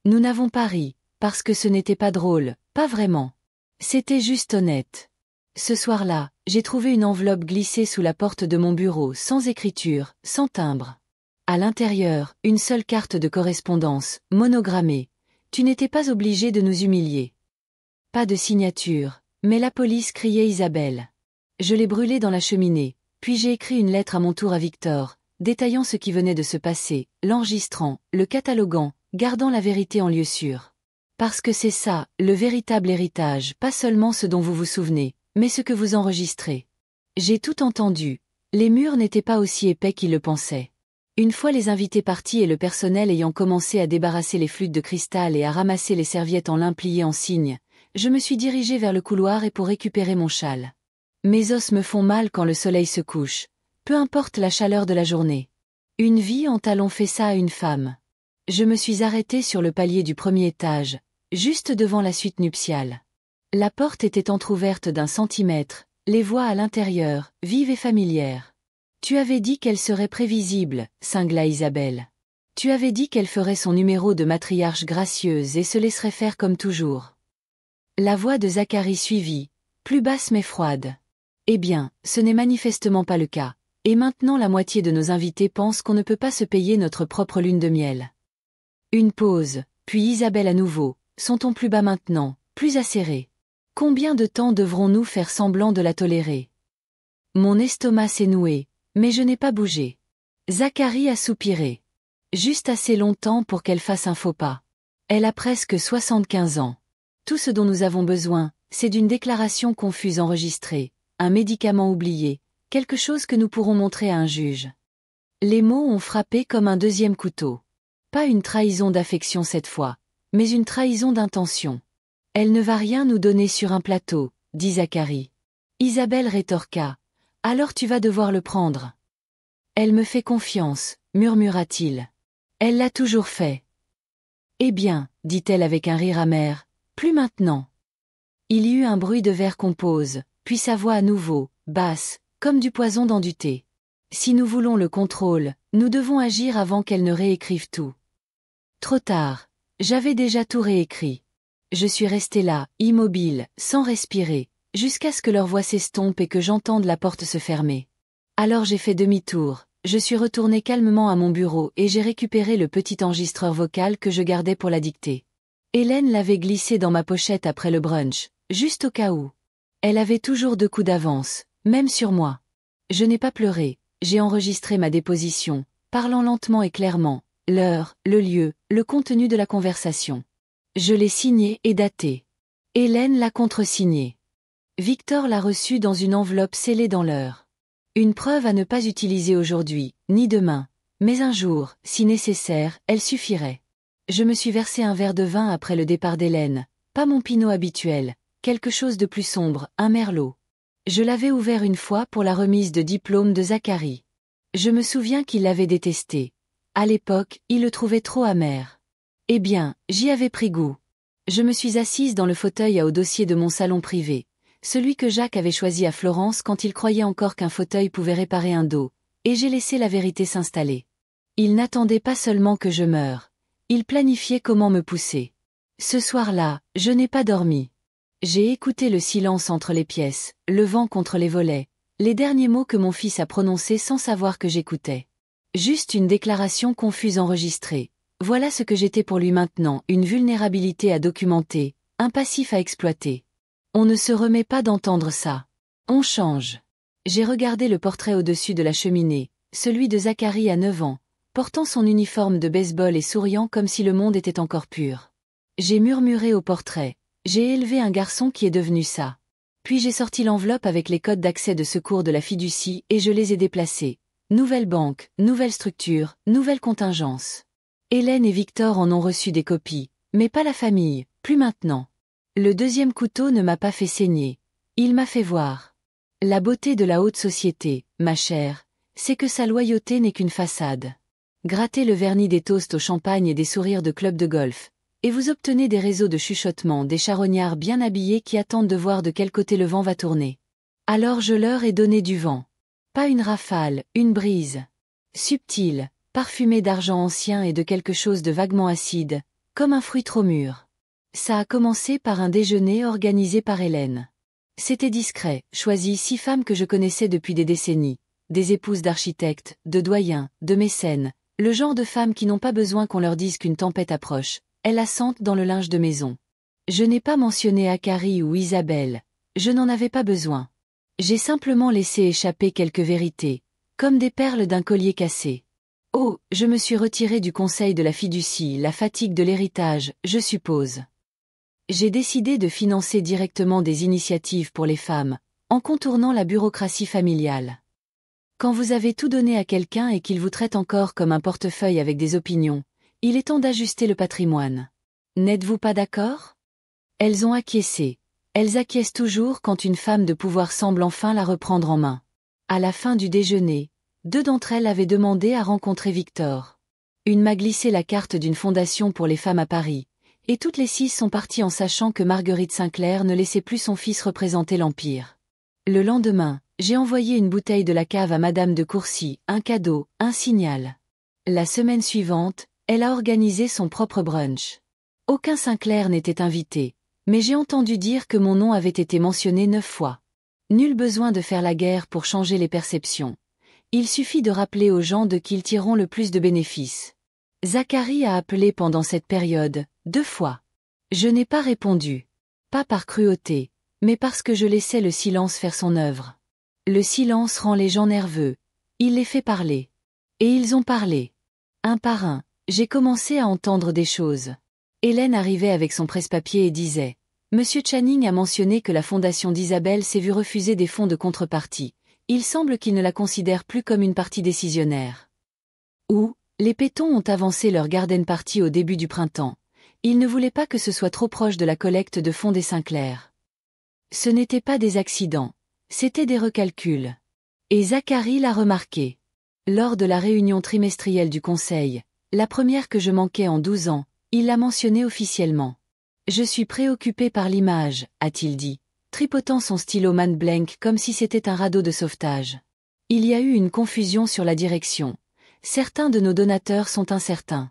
Nous n'avons pas ri, parce que ce n'était pas drôle, pas vraiment. C'était juste honnête. Ce soir-là, j'ai trouvé une enveloppe glissée sous la porte de mon bureau, sans écriture, sans timbre. À l'intérieur, une seule carte de correspondance, monogrammée. Tu n'étais pas obligé de nous humilier. Pas de signature, mais la police criait Isabelle. Je l'ai brûlée dans la cheminée, puis j'ai écrit une lettre à mon tour à Victor, détaillant ce qui venait de se passer, l'enregistrant, le cataloguant, gardant la vérité en lieu sûr. Parce que c'est ça, le véritable héritage, pas seulement ce dont vous vous souvenez, mais ce que vous enregistrez. J'ai tout entendu. Les murs n'étaient pas aussi épais qu'ils le pensaient. Une fois les invités partis et le personnel ayant commencé à débarrasser les flûtes de cristal et à ramasser les serviettes en lin pliées en cygne, je me suis dirigée vers le couloir et pour récupérer mon châle. Mes os me font mal quand le soleil se couche, peu importe la chaleur de la journée. Une vie en talons fait ça à une femme. Je me suis arrêtée sur le palier du premier étage, juste devant la suite nuptiale. La porte était entr'ouverte d'un centimètre, les voix à l'intérieur, vives et familières. Tu avais dit qu'elle serait prévisible, cingla Isabelle. Tu avais dit qu'elle ferait son numéro de matriarche gracieuse et se laisserait faire comme toujours. La voix de Zacharie suivit, plus basse mais froide. Eh bien, ce n'est manifestement pas le cas, et maintenant la moitié de nos invités pensent qu'on ne peut pas se payer notre propre lune de miel. Une pause, puis Isabelle à nouveau, sont-on plus bas maintenant, plus acérés? Combien de temps devrons-nous faire semblant de la tolérer? Mon estomac s'est noué, mais je n'ai pas bougé. Zacharie a soupiré. Juste assez longtemps pour qu'elle fasse un faux pas. Elle a presque 75 ans. Tout ce dont nous avons besoin, c'est d'une déclaration confuse enregistrée, un médicament oublié, quelque chose que nous pourrons montrer à un juge. Les mots ont frappé comme un deuxième couteau. Pas une trahison d'affection cette fois, mais une trahison d'intention. Elle ne va rien nous donner sur un plateau, dit Zacharie. Isabelle rétorqua. Alors tu vas devoir le prendre. Elle me fait confiance, murmura-t-il. Elle l'a toujours fait. Eh bien, dit-elle avec un rire amer, plus maintenant. Il y eut un bruit de verre qu'on pose, puis sa voix à nouveau, basse, comme du poison dans du thé. Si nous voulons le contrôle, nous devons agir avant qu'elle ne réécrive tout. Trop tard. J'avais déjà tout réécrit. Je suis restée là, immobile, sans respirer, jusqu'à ce que leur voix s'estompe et que j'entende la porte se fermer. Alors j'ai fait demi-tour, je suis retournée calmement à mon bureau et j'ai récupéré le petit enregistreur vocal que je gardais pour la dictée. Hélène l'avait glissé dans ma pochette après le brunch, juste au cas où. Elle avait toujours 2 coups d'avance, même sur moi. Je n'ai pas pleuré, j'ai enregistré ma déposition, parlant lentement et clairement, l'heure, le lieu, le contenu de la conversation. Je l'ai signé et daté. Hélène l'a contresignée. Victor l'a reçu dans une enveloppe scellée dans l'heure. Une preuve à ne pas utiliser aujourd'hui, ni demain, mais un jour, si nécessaire, elle suffirait. Je me suis versé un verre de vin après le départ d'Hélène, pas mon pinot habituel, quelque chose de plus sombre, un merlot. Je l'avais ouvert une fois pour la remise de diplôme de Zacharie. Je me souviens qu'il l'avait détesté. À l'époque, il le trouvait trop amer. Eh bien, j'y avais pris goût. Je me suis assise dans le fauteuil à haut dossier de mon salon privé, celui que Jacques avait choisi à Florence quand il croyait encore qu'un fauteuil pouvait réparer un dos, et j'ai laissé la vérité s'installer. Il n'attendait pas seulement que je meure, il planifiait comment me pousser. Ce soir-là, je n'ai pas dormi. J'ai écouté le silence entre les pièces, le vent contre les volets, les derniers mots que mon fils a prononcés sans savoir que j'écoutais. Juste une déclaration confuse enregistrée. Voilà ce que j'étais pour lui maintenant, une vulnérabilité à documenter, un passif à exploiter. On ne se remet pas d'entendre ça. On change. J'ai regardé le portrait au-dessus de la cheminée, celui de Zacharie à 9 ans, portant son uniforme de baseball et souriant comme si le monde était encore pur. J'ai murmuré au portrait. J'ai élevé un garçon qui est devenu ça. Puis j'ai sorti l'enveloppe avec les codes d'accès de secours de la fiducie et je les ai déplacés. Nouvelle banque, nouvelle structure, nouvelle contingence. Hélène et Victor en ont reçu des copies, mais pas la famille, plus maintenant. Le deuxième couteau ne m'a pas fait saigner. Il m'a fait voir. La beauté de la haute société, ma chère, c'est que sa loyauté n'est qu'une façade. Grattez le vernis des toasts au champagne et des sourires de club de golf, et vous obtenez des réseaux de chuchotements, des charognards bien habillés qui attendent de voir de quel côté le vent va tourner. Alors je leur ai donné du vent. Pas une rafale, une brise. Subtile, parfumée d'argent ancien et de quelque chose de vaguement acide, comme un fruit trop mûr. Ça a commencé par un déjeuner organisé par Hélène. C'était discret, choisi 6 femmes que je connaissais depuis des décennies, des épouses d'architectes, de doyens, de mécènes, le genre de femmes qui n'ont pas besoin qu'on leur dise qu'une tempête approche, elles la sentent dans le linge de maison. Je n'ai pas mentionné Akari ou Isabelle, je n'en avais pas besoin. J'ai simplement laissé échapper quelques vérités, comme des perles d'un collier cassé. Oh, je me suis retiré du conseil de la fiducie, la fatigue de l'héritage, je suppose. J'ai décidé de financer directement des initiatives pour les femmes, en contournant la bureaucratie familiale. Quand vous avez tout donné à quelqu'un et qu'il vous traite encore comme un portefeuille avec des opinions, il est temps d'ajuster le patrimoine. N'êtes-vous pas d'accord? Elles ont acquiescé. Elles acquiescent toujours quand une femme de pouvoir semble enfin la reprendre en main. À la fin du déjeuner, 2 d'entre elles avaient demandé à rencontrer Victor. Une m'a glissé la carte d'une fondation pour les femmes à Paris, et toutes les 6 sont parties en sachant que Marguerite Sinclair ne laissait plus son fils représenter l'Empire. Le lendemain, j'ai envoyé une bouteille de la cave à Madame de Courcy, un cadeau, un signal. La semaine suivante, elle a organisé son propre brunch. Aucun Sinclair n'était invité, mais j'ai entendu dire que mon nom avait été mentionné 9 fois. Nul besoin de faire la guerre pour changer les perceptions. Il suffit de rappeler aux gens de qui ils tireront le plus de bénéfices. Zacharie a appelé pendant cette période, 2 fois. Je n'ai pas répondu. Pas par cruauté, mais parce que je laissais le silence faire son œuvre. Le silence rend les gens nerveux. Il les fait parler. Et ils ont parlé. Un par un, j'ai commencé à entendre des choses. Hélène arrivait avec son presse-papier et disait « Monsieur Channing a mentionné que la fondation d'Isabelle s'est vue refuser des fonds de contrepartie. Il semble qu'il ne la considère plus comme une partie décisionnaire. » Ou « Les Pétons ont avancé leur garden party au début du printemps. Ils ne voulaient pas que ce soit trop proche de la collecte de fonds des Sinclair. » Ce n'étaient pas des accidents. C'étaient des recalculs. Et Zacharie l'a remarqué. Lors de la réunion trimestrielle du conseil, la première que je manquais en 12 ans, il l'a mentionné officiellement. « Je suis préoccupé par l'image », a-t-il dit, tripotant son stylo man blank comme si c'était un radeau de sauvetage. Il y a eu une confusion sur la direction. Certains de nos donateurs sont incertains.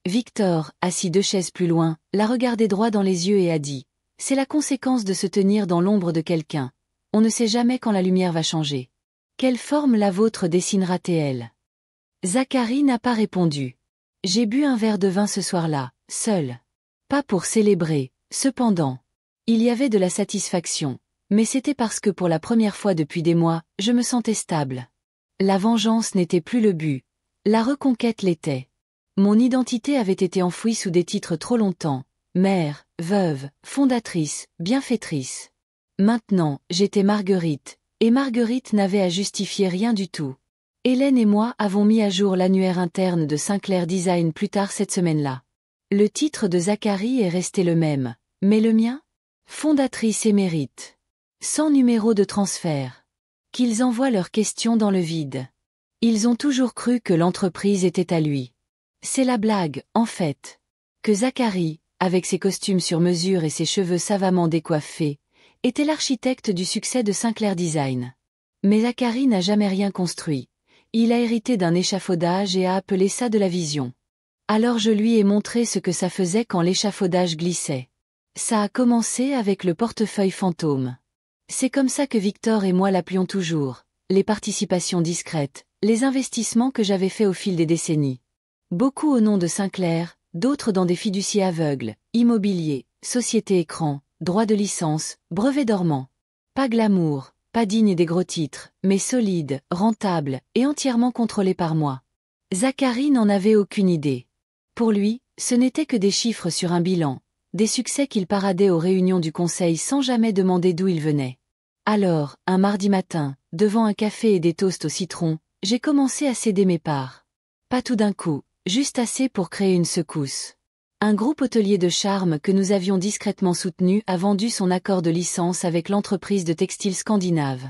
Victor, assis 2 chaises plus loin, l'a regardé droit dans les yeux et a dit « C'est la conséquence de se tenir dans l'ombre de quelqu'un. On ne sait jamais quand la lumière va changer. Quelle forme la vôtre dessinera-t-elle » Zacharie n'a pas répondu. J'ai bu un verre de vin ce soir-là, seul. Pas pour célébrer, cependant. Il y avait de la satisfaction, mais c'était parce que pour la première fois depuis des mois, je me sentais stable. La vengeance n'était plus le but. La reconquête l'était. Mon identité avait été enfouie sous des titres trop longtemps. Mère, veuve, fondatrice, bienfaitrice. Maintenant, j'étais Marguerite, et Marguerite n'avait à justifier rien du tout. Hélène et moi avons mis à jour l'annuaire interne de Sinclair Design plus tard cette semaine-là. Le titre de Zacharie est resté le même, mais le mien? Fondatrice émérite. Sans numéro de transfert. Qu'ils envoient leurs questions dans le vide. Ils ont toujours cru que l'entreprise était à lui. C'est la blague, en fait. Que Zacharie, avec ses costumes sur mesure et ses cheveux savamment décoiffés, était l'architecte du succès de Sinclair Design. Mais Zacharie n'a jamais rien construit. Il a hérité d'un échafaudage et a appelé ça de la vision. Alors je lui ai montré ce que ça faisait quand l'échafaudage glissait. Ça a commencé avec le portefeuille fantôme. C'est comme ça que Victor et moi l'appelions toujours, les participations discrètes, les investissements que j'avais faits au fil des décennies. Beaucoup au nom de Sinclair, d'autres dans des fiducies aveugles, immobilier, société écran, droit de licence, brevet dormant. Pas glamour, pas digne des gros titres, mais solide, rentable, et entièrement contrôlé par moi. Zacharie n'en avait aucune idée. Pour lui, ce n'était que des chiffres sur un bilan, des succès qu'il paradait aux réunions du conseil sans jamais demander d'où ils venaient. Alors, un mardi matin, devant un café et des toasts au citron, j'ai commencé à céder mes parts. Pas tout d'un coup, juste assez pour créer une secousse. Un groupe hôtelier de charme que nous avions discrètement soutenu a vendu son accord de licence avec l'entreprise de textile scandinave.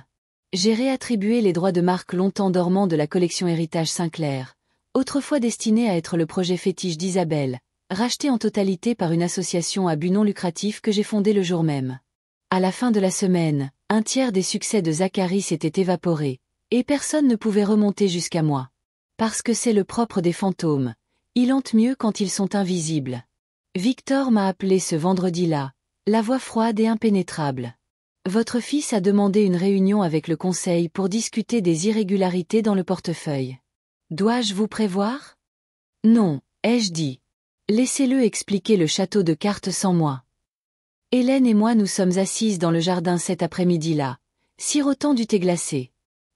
J'ai réattribué les droits de marque longtemps dormants de la collection Héritage Sinclair, autrefois destinée à être le projet fétiche d'Isabelle, racheté en totalité par une association à but non lucratif que j'ai fondée le jour même. À la fin de la semaine, un tiers des succès de Zacharie s'était évaporé, et personne ne pouvait remonter jusqu'à moi. Parce que c'est le propre des fantômes, ils hantent mieux quand ils sont invisibles. Victor m'a appelé ce vendredi-là, la voix froide et impénétrable. Votre fils a demandé une réunion avec le conseil pour discuter des irrégularités dans le portefeuille. Dois-je vous prévoir? Non, ai-je dit. Laissez-le expliquer le château de cartes sans moi. Hélène et moi nous sommes assises dans le jardin cet après-midi-là, sirotant du thé glacé.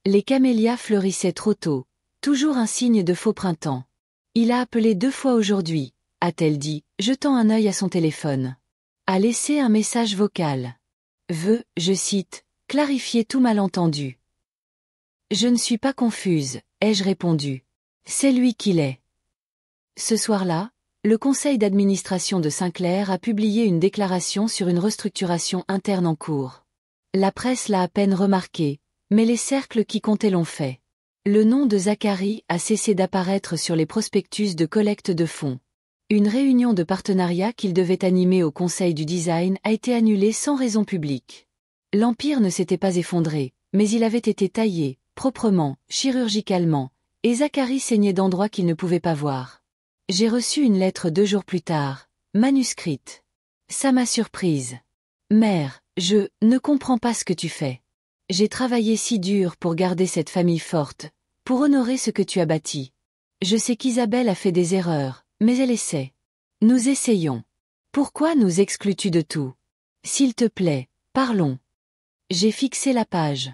Les camélias fleurissaient trop tôt, toujours un signe de faux printemps. Il a appelé 2 fois aujourd'hui, a-t-elle dit, jetant un œil à son téléphone. A laissé un message vocal. Veut, je cite, clarifier tout malentendu. Je ne suis pas confuse, ai-je répondu. C'est lui qui l'est. Ce soir-là, le conseil d'administration de Sinclair a publié une déclaration sur une restructuration interne en cours. La presse l'a à peine remarqué, mais les cercles qui comptaient l'ont fait. Le nom de Zacharie a cessé d'apparaître sur les prospectus de collecte de fonds. Une réunion de partenariat qu'il devait animer au Conseil du Design a été annulée sans raison publique. L'empire ne s'était pas effondré, mais il avait été taillé, proprement, chirurgicalement, et Zacharie saignait d'endroits qu'il ne pouvait pas voir. J'ai reçu une lettre 2 jours plus tard, manuscrite. Ça m'a surprise. Mère, je ne comprends pas ce que tu fais. J'ai travaillé si dur pour garder cette famille forte, pour honorer ce que tu as bâti. Je sais qu'Isabelle a fait des erreurs, mais elle essaie. Nous essayons. Pourquoi nous exclus-tu de tout? S'il te plaît, parlons. J'ai fixé la page.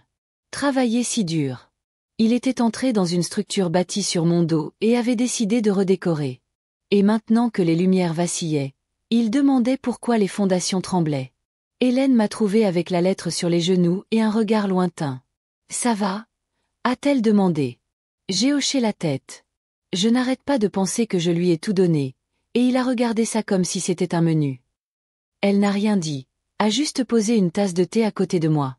Travaillé si dur. Il était entré dans une structure bâtie sur mon dos et avait décidé de redécorer. Et maintenant que les lumières vacillaient, il demandait pourquoi les fondations tremblaient. Hélène m'a trouvé avec la lettre sur les genoux et un regard lointain. Ça va? A-t-elle demandé. J'ai hoché la tête. Je n'arrête pas de penser que je lui ai tout donné, et il a regardé ça comme si c'était un menu. Elle n'a rien dit, a juste posé une tasse de thé à côté de moi.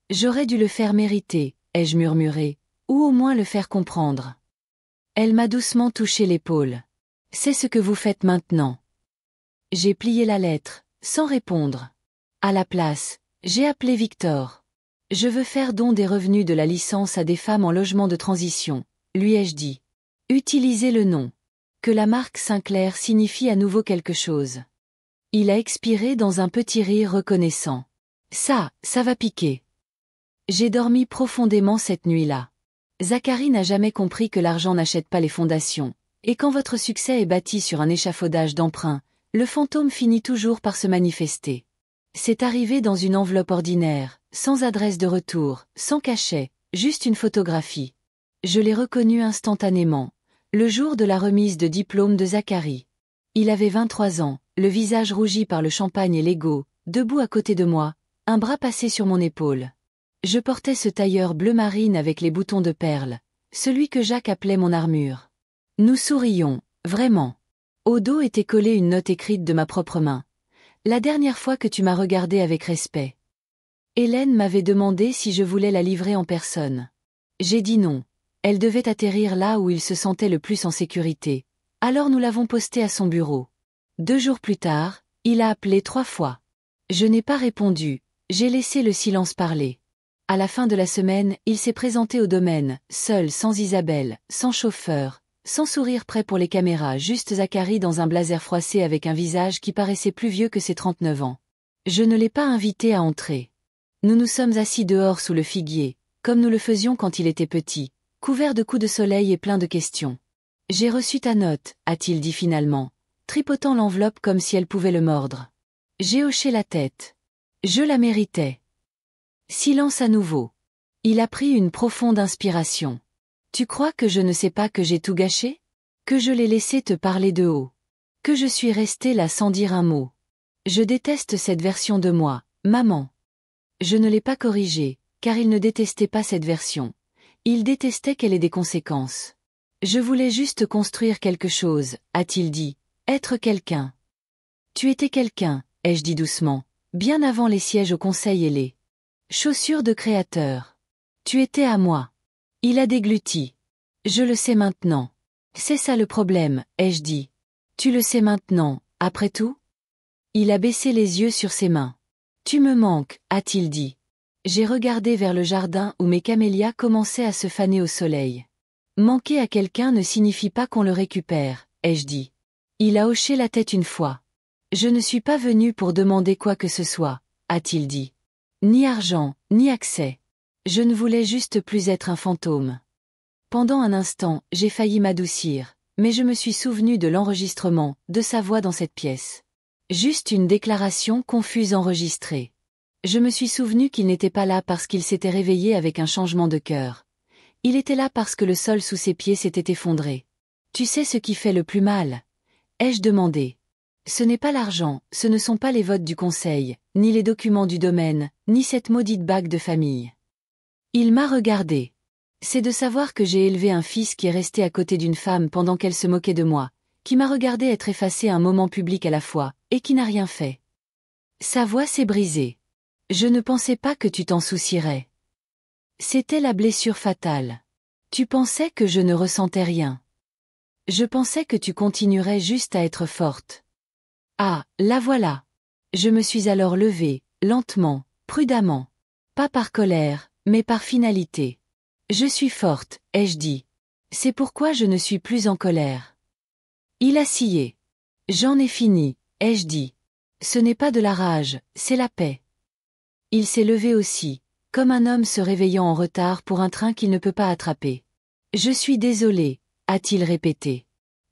J'aurais dû le faire mériter, ai-je murmuré, ou au moins le faire comprendre. Elle m'a doucement touché l'épaule. C'est ce que vous faites maintenant. J'ai plié la lettre, sans répondre. À la place, j'ai appelé Victor. Je veux faire don des revenus de la licence à des femmes en logement de transition, lui ai-je dit. Utilisez le nom. Que la marque Sinclair signifie à nouveau quelque chose. Il a expiré dans un petit rire reconnaissant. Ça va piquer. J'ai dormi profondément cette nuit-là. Zacharie n'a jamais compris que l'argent n'achète pas les fondations, et quand votre succès est bâti sur un échafaudage d'emprunt, le fantôme finit toujours par se manifester. C'est arrivé dans une enveloppe ordinaire, sans adresse de retour, sans cachet, juste une photographie. Je l'ai reconnu instantanément, le jour de la remise de diplôme de Zacharie. Il avait 23 ans, le visage rougi par le champagne et l'ego, debout à côté de moi, un bras passé sur mon épaule. Je portais ce tailleur bleu marine avec les boutons de perles, celui que Jacques appelait mon armure. Nous sourions, vraiment. Au dos était collée une note écrite de ma propre main. La dernière fois que tu m'as regardé avec respect. Hélène m'avait demandé si je voulais la livrer en personne. J'ai dit non. Elle devait atterrir là où il se sentait le plus en sécurité. Alors nous l'avons postée à son bureau. 2 jours plus tard, il a appelé 3 fois. Je n'ai pas répondu, j'ai laissé le silence parler. À la fin de la semaine, il s'est présenté au domaine, seul, sans Isabelle, sans chauffeur, sans sourire prêt pour les caméras, juste Zacharie dans un blazer froissé avec un visage qui paraissait plus vieux que ses 39 ans. Je ne l'ai pas invité à entrer. Nous nous sommes assis dehors sous le figuier, comme nous le faisions quand il était petit, couvert de coups de soleil et plein de questions. J'ai reçu ta note, a-t-il dit finalement, tripotant l'enveloppe comme si elle pouvait le mordre. J'ai hoché la tête. Je la méritais. Silence à nouveau. Il a pris une profonde inspiration. Tu crois que je ne sais pas que j'ai tout gâché? Que je l'ai laissé te parler de haut? Que je suis restée là sans dire un mot? Je déteste cette version de moi, maman. Je ne l'ai pas corrigée, car il ne détestait pas cette version. Il détestait qu'elle ait des conséquences. Je voulais juste construire quelque chose, a-t-il dit, être quelqu'un. Tu étais quelqu'un, ai-je dit doucement, bien avant les sièges au conseil et les chaussures de créateur. Tu étais à moi. Il a dégluti. Je le sais maintenant. C'est ça le problème, ai-je dit. Tu le sais maintenant, après tout? Il a baissé les yeux sur ses mains. Tu me manques, a-t-il dit. J'ai regardé vers le jardin où mes camélias commençaient à se faner au soleil. Manquer à quelqu'un ne signifie pas qu'on le récupère, ai-je dit. Il a hoché la tête une fois. Je ne suis pas venu pour demander quoi que ce soit, a-t-il dit. Ni argent, ni accès. Je ne voulais juste plus être un fantôme. Pendant un instant, j'ai failli m'adoucir, mais je me suis souvenu de l'enregistrement, de sa voix dans cette pièce. Juste une déclaration confuse enregistrée. Je me suis souvenu qu'il n'était pas là parce qu'il s'était réveillé avec un changement de cœur. Il était là parce que le sol sous ses pieds s'était effondré. Tu sais ce qui fait le plus mal? Ai-je demandé. Ce n'est pas l'argent, ce ne sont pas les votes du conseil, ni les documents du domaine, ni cette maudite bague de famille. Il m'a regardé. C'est de savoir que j'ai élevé un fils qui est resté à côté d'une femme pendant qu'elle se moquait de moi, qui m'a regardé être effacé un moment public à la fois, et qui n'a rien fait. Sa voix s'est brisée. Je ne pensais pas que tu t'en soucierais. C'était la blessure fatale. Tu pensais que je ne ressentais rien. Je pensais que tu continuerais juste à être forte. Ah, la voilà. Je me suis alors levée, lentement, prudemment. Pas par colère, mais par finalité. Je suis forte, ai-je dit. C'est pourquoi je ne suis plus en colère. Il a scié. J'en ai fini, ai-je dit. Ce n'est pas de la rage, c'est la paix. Il s'est levé aussi, comme un homme se réveillant en retard pour un train qu'il ne peut pas attraper. Je suis désolé, a-t-il répété.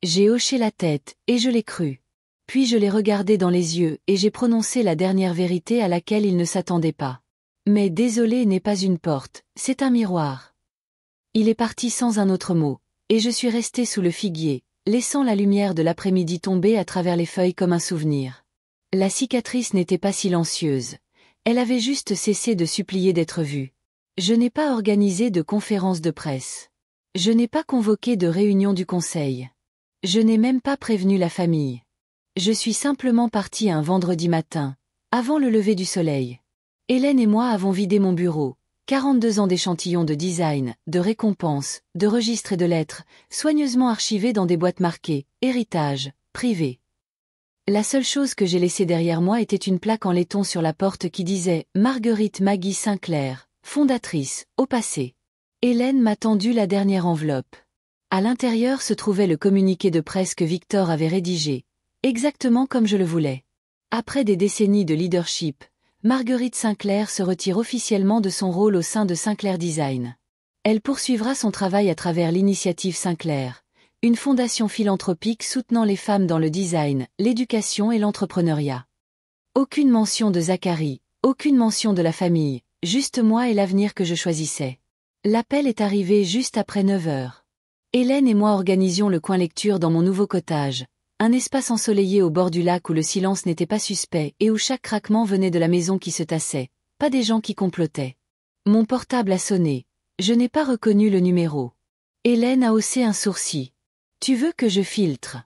J'ai hoché la tête, et je l'ai cru. Puis je l'ai regardé dans les yeux et j'ai prononcé la dernière vérité à laquelle il ne s'attendait pas. Mais désolé n'est pas une porte, c'est un miroir. Il est parti sans un autre mot, et je suis restée sous le figuier, laissant la lumière de l'après-midi tomber à travers les feuilles comme un souvenir. La cicatrice n'était pas silencieuse. Elle avait juste cessé de supplier d'être vue. Je n'ai pas organisé de conférence de presse. Je n'ai pas convoqué de réunion du conseil. Je n'ai même pas prévenu la famille. Je suis simplement partie un vendredi matin, avant le lever du soleil. Hélène et moi avons vidé mon bureau, 42 ans d'échantillons de design, de récompenses, de registres et de lettres, soigneusement archivés dans des boîtes marquées « Héritage, privé ». La seule chose que j'ai laissée derrière moi était une plaque en laiton sur la porte qui disait « Marguerite Maggie Sinclair, fondatrice, au passé ». Hélène m'a tendu la dernière enveloppe. À l'intérieur se trouvait le communiqué de presse que Victor avait rédigé, exactement comme je le voulais. Après des décennies de leadership, Marguerite Sinclair se retire officiellement de son rôle au sein de Sinclair Design. Elle poursuivra son travail à travers l'initiative Sinclair, une fondation philanthropique soutenant les femmes dans le design, l'éducation et l'entrepreneuriat. Aucune mention de Zacharie, aucune mention de la famille, juste moi et l'avenir que je choisissais. L'appel est arrivé juste après 9 heures. Hélène et moi organisions le coin lecture dans mon nouveau cottage, un espace ensoleillé au bord du lac où le silence n'était pas suspect et où chaque craquement venait de la maison qui se tassait, pas des gens qui complotaient. Mon portable a sonné. Je n'ai pas reconnu le numéro. Hélène a haussé un sourcil. Tu veux que je filtre?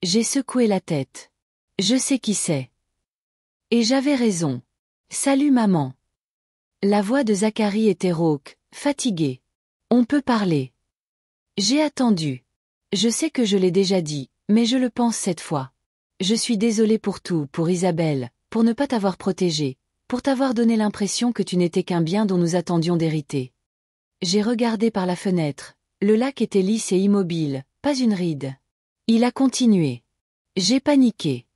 J'ai secoué la tête. Je sais qui c'est. Et j'avais raison. Salut maman. La voix de Zacharie était rauque, fatiguée. On peut parler. J'ai attendu. Je sais que je l'ai déjà dit, mais je le pense cette fois. Je suis désolée pour tout, pour Isabelle, pour ne pas t'avoir protégée, pour t'avoir donné l'impression que tu n'étais qu'un bien dont nous attendions d'hériter. J'ai regardé par la fenêtre. Le lac était lisse et immobile, pas une ride. Il a continué. J'ai paniqué.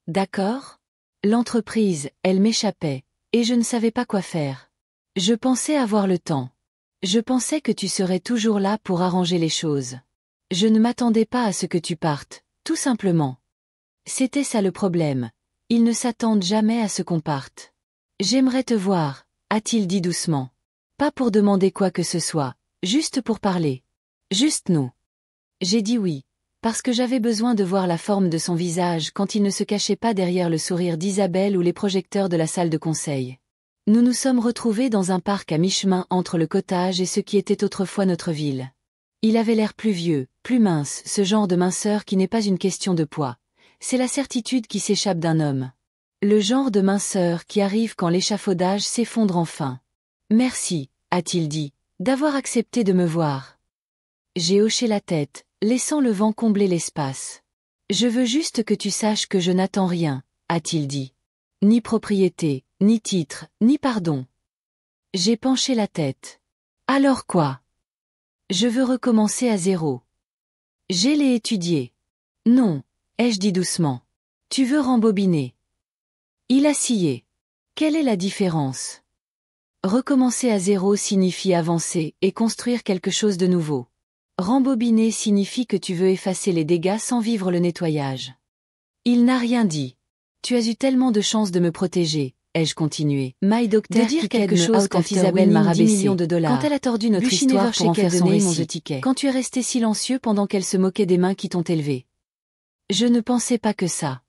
D'accord? L'entreprise, elle m'échappait. Et je ne savais pas quoi faire. Je pensais avoir le temps. Je pensais que tu serais toujours là pour arranger les choses. Je ne m'attendais pas à ce que tu partes, tout simplement. C'était ça le problème. Ils ne s'attendent jamais à ce qu'on parte. J'aimerais te voir, a-t-il dit doucement. Pas pour demander quoi que ce soit, juste pour parler. Juste nous. J'ai dit oui, parce que j'avais besoin de voir la forme de son visage quand il ne se cachait pas derrière le sourire d'Isabelle ou les projecteurs de la salle de conseil. Nous nous sommes retrouvés dans un parc à mi-chemin entre le cottage et ce qui était autrefois notre ville. Il avait l'air plus vieux, plus mince, ce genre de minceur qui n'est pas une question de poids. C'est la certitude qui s'échappe d'un homme. Le genre de minceur qui arrive quand l'échafaudage s'effondre enfin. Merci, a-t-il dit, d'avoir accepté de me voir. J'ai hoché la tête, laissant le vent combler l'espace. Je veux juste que tu saches que je n'attends rien, a-t-il dit. Ni propriété, ni titre, ni pardon. J'ai penché la tête. Alors quoi? Je veux recommencer à zéro. J'ai les étudié. Non, ai-je dit doucement. Tu veux rembobiner. Il a scié. Quelle est la différence? Recommencer à zéro signifie avancer et construire quelque chose de nouveau. Rembobiner signifie que tu veux effacer les dégâts sans vivre le nettoyage. Il n'a rien dit. Tu as eu tellement de chance de me protéger, ai-je continué. My Doctor De dire quelque chose quand Isabelle m'a rabaissé, quand elle a tordu notre histoire pour en faire son récit, quand tu es resté silencieux pendant qu'elle se moquait des mains qui t'ont élevé. Je ne pensais pas que ça.